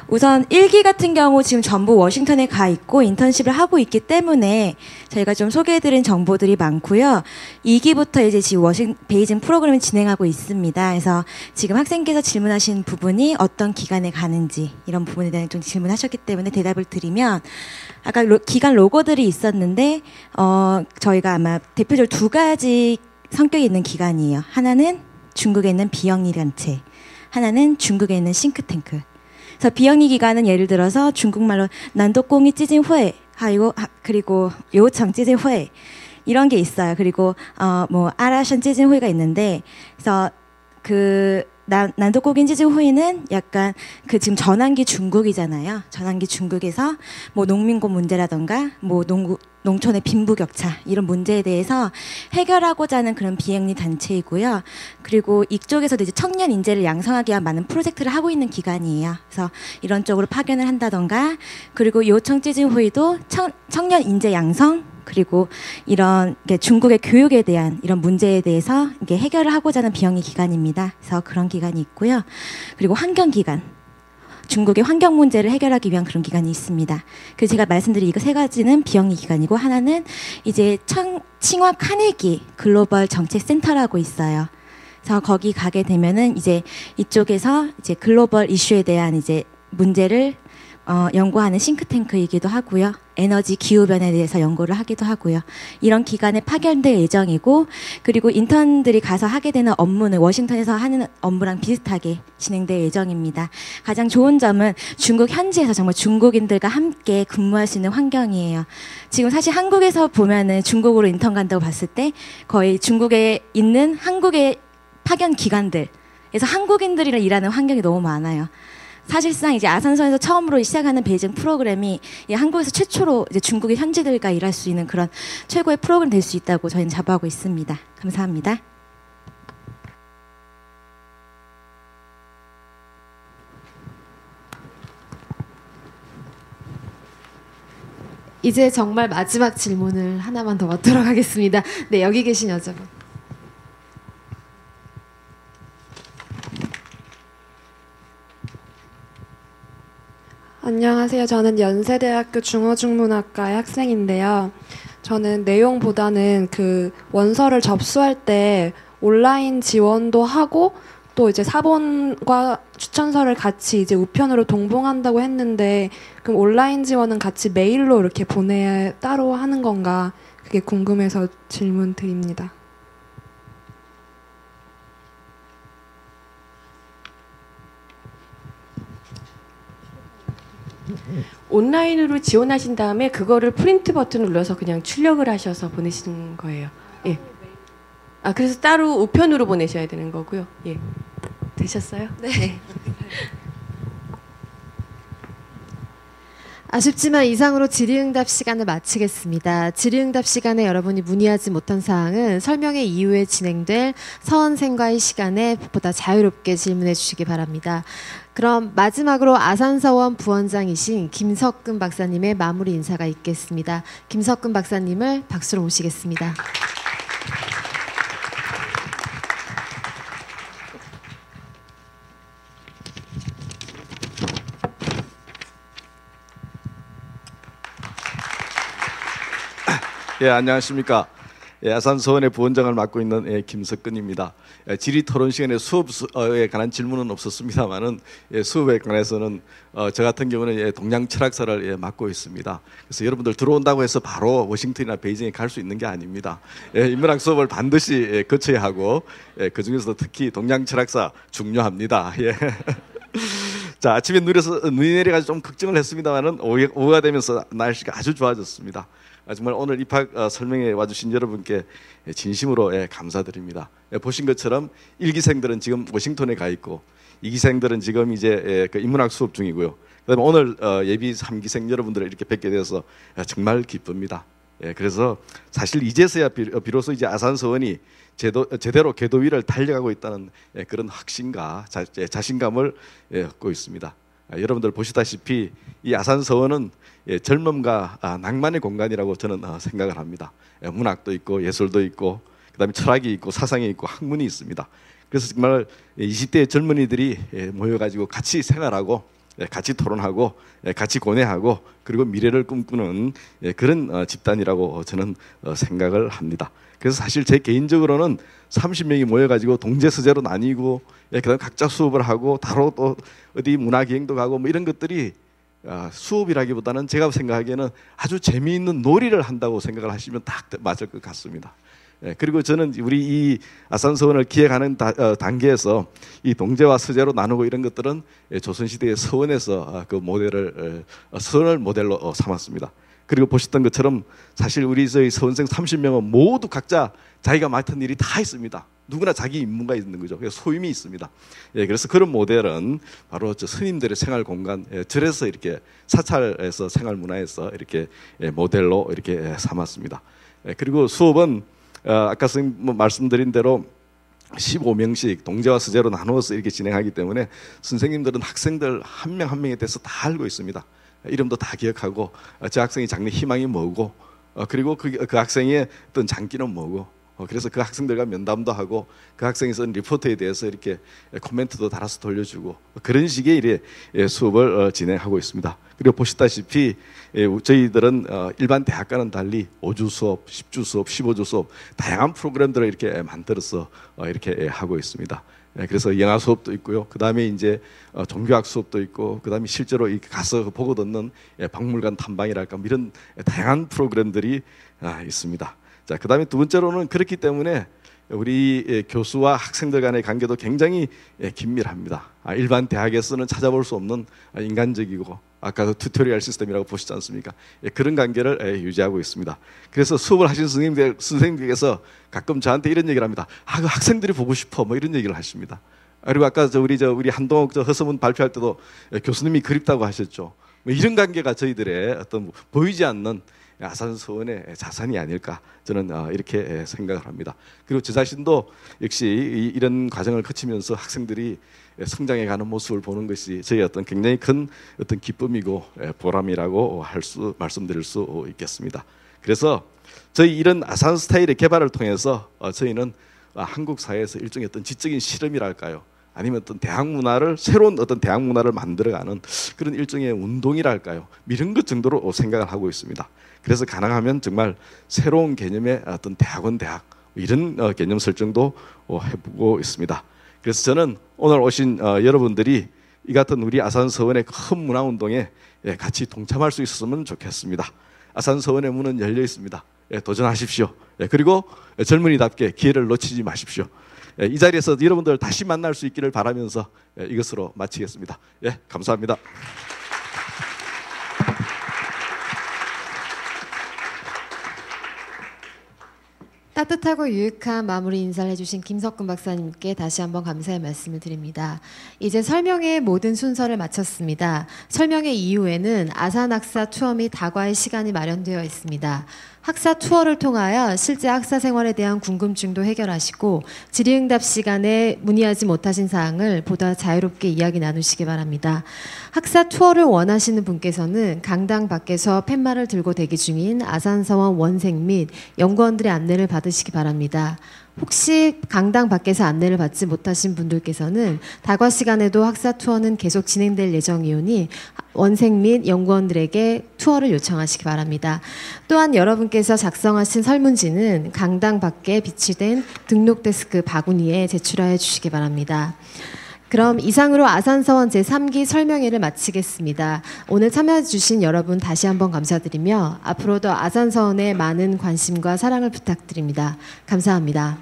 우선 1기 같은 경우 지금 전부 워싱턴에 가 있고 인턴십을 하고 있기 때문에 저희가 좀 소개해드린 정보들이 많고요. 2기부터 이제 지금 베이징 프로그램을 진행하고 있습니다. 그래서 지금 학생께서 질문하신 부분이 어떤 기간에 가는지 이런 부분에 대한 좀 질문하셨기 때문에 대답을 드리면 아까 기간 로고들이 있었는데 저희가 아마 대표적으로 2가지 성격이 있는 기관이에요. 하나는 중국에 있는 비영리 단체, 하나는 중국에 있는 싱크탱크. 그래서 비영리 기관은 예를 들어서 중국말로 난도공이 찌진회, 그리고 요청 찌진회 이런 게 있어요. 그리고 뭐 아라션 찌진회가 있는데, 그래서 그 난도공인 찌진회는 약간 그 지금 전환기 중국이잖아요. 전환기 중국에서 뭐 농민고 문제라던가 뭐 농촌의 빈부격차 이런 문제에 대해서 해결하고자 하는 그런 비영리 단체이고요. 그리고 이쪽에서도 이제 청년 인재를 양성하기 위한 많은 프로젝트를 하고 있는 기관이에요. 그래서 이런 쪽으로 파견을 한다던가, 그리고 요청 찌진회도 청년 인재 양성, 그리고 이런 중국의 교육에 대한 이런 문제에 대해서 이게 해결을 하고자 하는 비영리 기관입니다. 그래서 그런 기관이 있고요. 그리고 환경기관. 중국의 환경 문제를 해결하기 위한 그런 기관이 있습니다. 그래서 제가 말씀드린 이거 3가지는 비영리 기관이고, 하나는 이제 칭화 카네기 글로벌 정책센터라고 있어요. 그래서 거기 가게 되면은 이제 이쪽에서 이제 글로벌 이슈에 대한 이제 문제를 연구하는 싱크탱크이기도 하고요. 에너지 기후변화에 대해서 연구를 하기도 하고요. 이런 기관에 파견될 예정이고, 그리고 인턴들이 가서 하게 되는 업무는 워싱턴에서 하는 업무랑 비슷하게 진행될 예정입니다. 가장 좋은 점은 중국 현지에서 정말 중국인들과 함께 근무할 수 있는 환경이에요. 지금 사실 한국에서 보면은 중국으로 인턴 간다고 봤을 때 거의 중국에 있는 한국의 파견 기관들에서 한국인들이랑 일하는 환경이 너무 많아요. 사실상 이제 아산선에서 처음으로 시작하는 베이징 프로그램이 한국에서 최초로 이제 중국의 현지들과 일할 수 있는 그런 최고의 프로그램 될 수 있다고 저희는 자부하고 있습니다. 감사합니다. 이제 정말 마지막 질문을 하나만 더 받도록 하겠습니다. 네, 여기 계신 여자분. 안녕하세요. 저는 연세대학교 중어중문학과의 학생인데요. 저는 내용보다는 그 원서를 접수할 때 온라인 지원도 하고 또 이제 사본과 추천서를 같이 이제 우편으로 동봉한다고 했는데, 그럼 온라인 지원은 같이 메일로 이렇게 보내야 따로 하는 건가? 그게 궁금해서 질문 드립니다. 온라인으로 지원하신 다음에 그거를 프린트 버튼을 눌러서 그냥 출력을 하셔서 보내시는 거예요. 예. 그래서 따로 우편으로 보내셔야 되는 거고요. 예. 되셨어요? 네. 아쉽지만 이상으로 질의응답 시간을 마치겠습니다. 질의응답 시간에 여러분이 문의하지 못한 사항은 설명회 이후에 진행될 서원생과의 시간에 보다 자유롭게 질문해 주시기 바랍니다. 그럼 마지막으로 아산서원 부원장이신 김석근 박사님의 마무리 인사가 있겠습니다. 김석근 박사님을 박수로 모시겠습니다. 예, 안녕하십니까. 아산서원의 부원장을 맡고 있는 김석근입니다. 질의 토론 시간에 수업에 관한 질문은 없었습니다만은 수업에 관해서는 저 같은 경우는 동양 철학사를 맡고 있습니다. 그래서 여러분들 들어온다고 해서 바로 워싱턴이나 베이징에 갈 수 있는 게 아닙니다. 인문학 수업을 반드시 거쳐야 하고 그 중에서도 특히 동양 철학사 중요합니다. 자, 아침에 눈이 내려가지고 좀 걱정을 했습니다만은 오후가 되면서 날씨가 아주 좋아졌습니다. 정말 오늘 입학 설명회 와주신 여러분께 진심으로 감사드립니다. 보신 것처럼 1기생들은 지금 워싱턴에 가 있고 2기생들은 지금 이제 그 인문학 수업 중이고요. 그다음에 오늘 예비 3기생 여러분들을 이렇게 뵙게 되어서 정말 기쁩니다. 그래서 사실 이제서야 비로소 이제 아산서원이 제대로 궤도 위를 달려가고 있다는 그런 확신과 자신감을 얻고 있습니다. 여러분들 보시다시피 이 아산서원은 젊음과 낭만의 공간이라고 저는 생각을 합니다. 문학도 있고 예술도 있고 그다음에 철학이 있고 사상이 있고 학문이 있습니다. 그래서 정말 20대의 젊은이들이 모여가지고 같이 생활하고 같이 토론하고 같이 고뇌하고 그리고 미래를 꿈꾸는 그런 집단이라고 저는 생각을 합니다. 그래서 사실 제 개인적으로는 30명이 모여가지고 동제서재로 나뉘고 그다음 각자 수업을 하고 다로 또 어디 문화기행도 가고 뭐 이런 것들이 수업이라기보다는 제가 생각하기에는 아주 재미있는 놀이를 한다고 생각을 하시면 딱 맞을 것 같습니다. 그리고 저는 우리 이 아산서원을 기획하는 단계에서 이 동제와 서제로 나누고 이런 것들은 조선시대의 서원에서 그 모델을 서원을 모델로 삼았습니다. 그리고 보셨던 것처럼 사실 우리 저희 서원생 30명은 모두 각자 자기가 맡은 일이 다 있습니다. 누구나 자기 임무가 있는 거죠. 소임이 있습니다. 그래서 그런 모델은 바로 저 스님들의 생활 공간, 절에서 이렇게 사찰에서 생활 문화에서 이렇게 모델로 이렇게 삼았습니다. 그리고 수업은 아까 선생님 말씀드린 대로 15명씩 동제와 서제로 나누어서 이렇게 진행하기 때문에 선생님들은 학생들 한 명 한 명에 대해서 다 알고 있습니다. 이름도 다 기억하고 저 학생이 장래 희망이 뭐고 그리고 그 학생의 어떤 장기는 뭐고 그래서 그 학생들과 면담도 하고 그 학생이 쓴 리포트에 대해서 이렇게 코멘트도 달아서 돌려주고 그런 식의 이래 수업을 진행하고 있습니다. 그리고 보시다시피 저희들은 일반 대학과는 달리 5주 수업, 10주 수업, 15주 수업 다양한 프로그램들을 이렇게 만들어서 이렇게 하고 있습니다. 그래서 영화 수업도 있고요. 그 다음에 이제 종교학 수업도 있고, 그 다음에 실제로 가서 보고 듣는 박물관 탐방이랄까 이런 다양한 프로그램들이 있습니다. 자, 그 다음에 두 번째로는 그렇기 때문에 우리 교수와 학생들 간의 관계도 굉장히 긴밀합니다. 일반 대학에서는 찾아볼 수 없는 인간적이고 아까 그 튜토리얼 시스템이라고 보시지 않습니까? 그런 관계를 유지하고 있습니다. 그래서 수업을 하신 선생님들께서 가끔 저한테 이런 얘기를 합니다. 그 학생들이 보고 싶어 뭐 이런 얘기를 하십니다. 그리고 아까 우리 한동욱 허서문 발표할 때도 교수님이 그립다고 하셨죠. 뭐 이런 관계가 저희들의 어떤 보이지 않는 아산서원의 자산이 아닐까 저는 이렇게 생각을 합니다. 그리고 저 자신도 역시 이런 과정을 거치면서 학생들이 성장해가는 모습을 보는 것이 저희 어떤 굉장히 큰 어떤 기쁨이고 보람이라고 말씀드릴 수 있겠습니다. 그래서 저희 이런 아산 스타일의 개발을 통해서 저희는 한국 사회에서 일종의 어떤 지적인 실험이랄까요? 아니면 어떤 대학 문화를 새로운 어떤 대학 문화를 만들어가는 그런 일종의 운동이랄까요? 이런 것 정도로 생각을 하고 있습니다. 그래서 가능하면 정말 새로운 개념의 어떤 대학원 대학 이런 개념 설정도 해보고 있습니다. 그래서 저는 오늘 오신 여러분들이 이 같은 우리 아산서원의 큰 문화운동에 같이 동참할 수 있었으면 좋겠습니다. 아산서원의 문은 열려 있습니다. 도전하십시오. 그리고 젊은이답게 기회를 놓치지 마십시오. 이 자리에서 여러분들 다시 만날 수 있기를 바라면서 이것으로 마치겠습니다. 감사합니다. 따뜻하고 유익한 마무리 인사를 해주신 김석근 박사님께 다시 한번 감사의 말씀을 드립니다. 이제 설명의 모든 순서를 마쳤습니다. 설명회 이후에는 아산학사 투어 및 다과의 시간이 마련되어 있습니다. 학사 투어를 통하여 실제 학사 생활에 대한 궁금증도 해결하시고 질의응답 시간에 문의하지 못하신 사항을 보다 자유롭게 이야기 나누시기 바랍니다. 학사 투어를 원하시는 분께서는 강당 밖에서 팻말을 들고 대기 중인 아산서원 원생 및 연구원들의 안내를 받으시기 바랍니다. 혹시 강당 밖에서 안내를 받지 못하신 분들께서는 다과 시간에도 학사 투어는 계속 진행될 예정이오니 원생 및 연구원들에게 투어를 요청하시기 바랍니다. 또한 여러분께서 작성하신 설문지는 강당 밖에 비치된 등록 데스크 바구니에 제출하여 주시기 바랍니다. 그럼 이상으로 아산서원 제3기 설명회를 마치겠습니다. 오늘 참여해 주신 여러분 다시 한번 감사드리며 앞으로도 아산서원에 많은 관심과 사랑을 부탁드립니다. 감사합니다.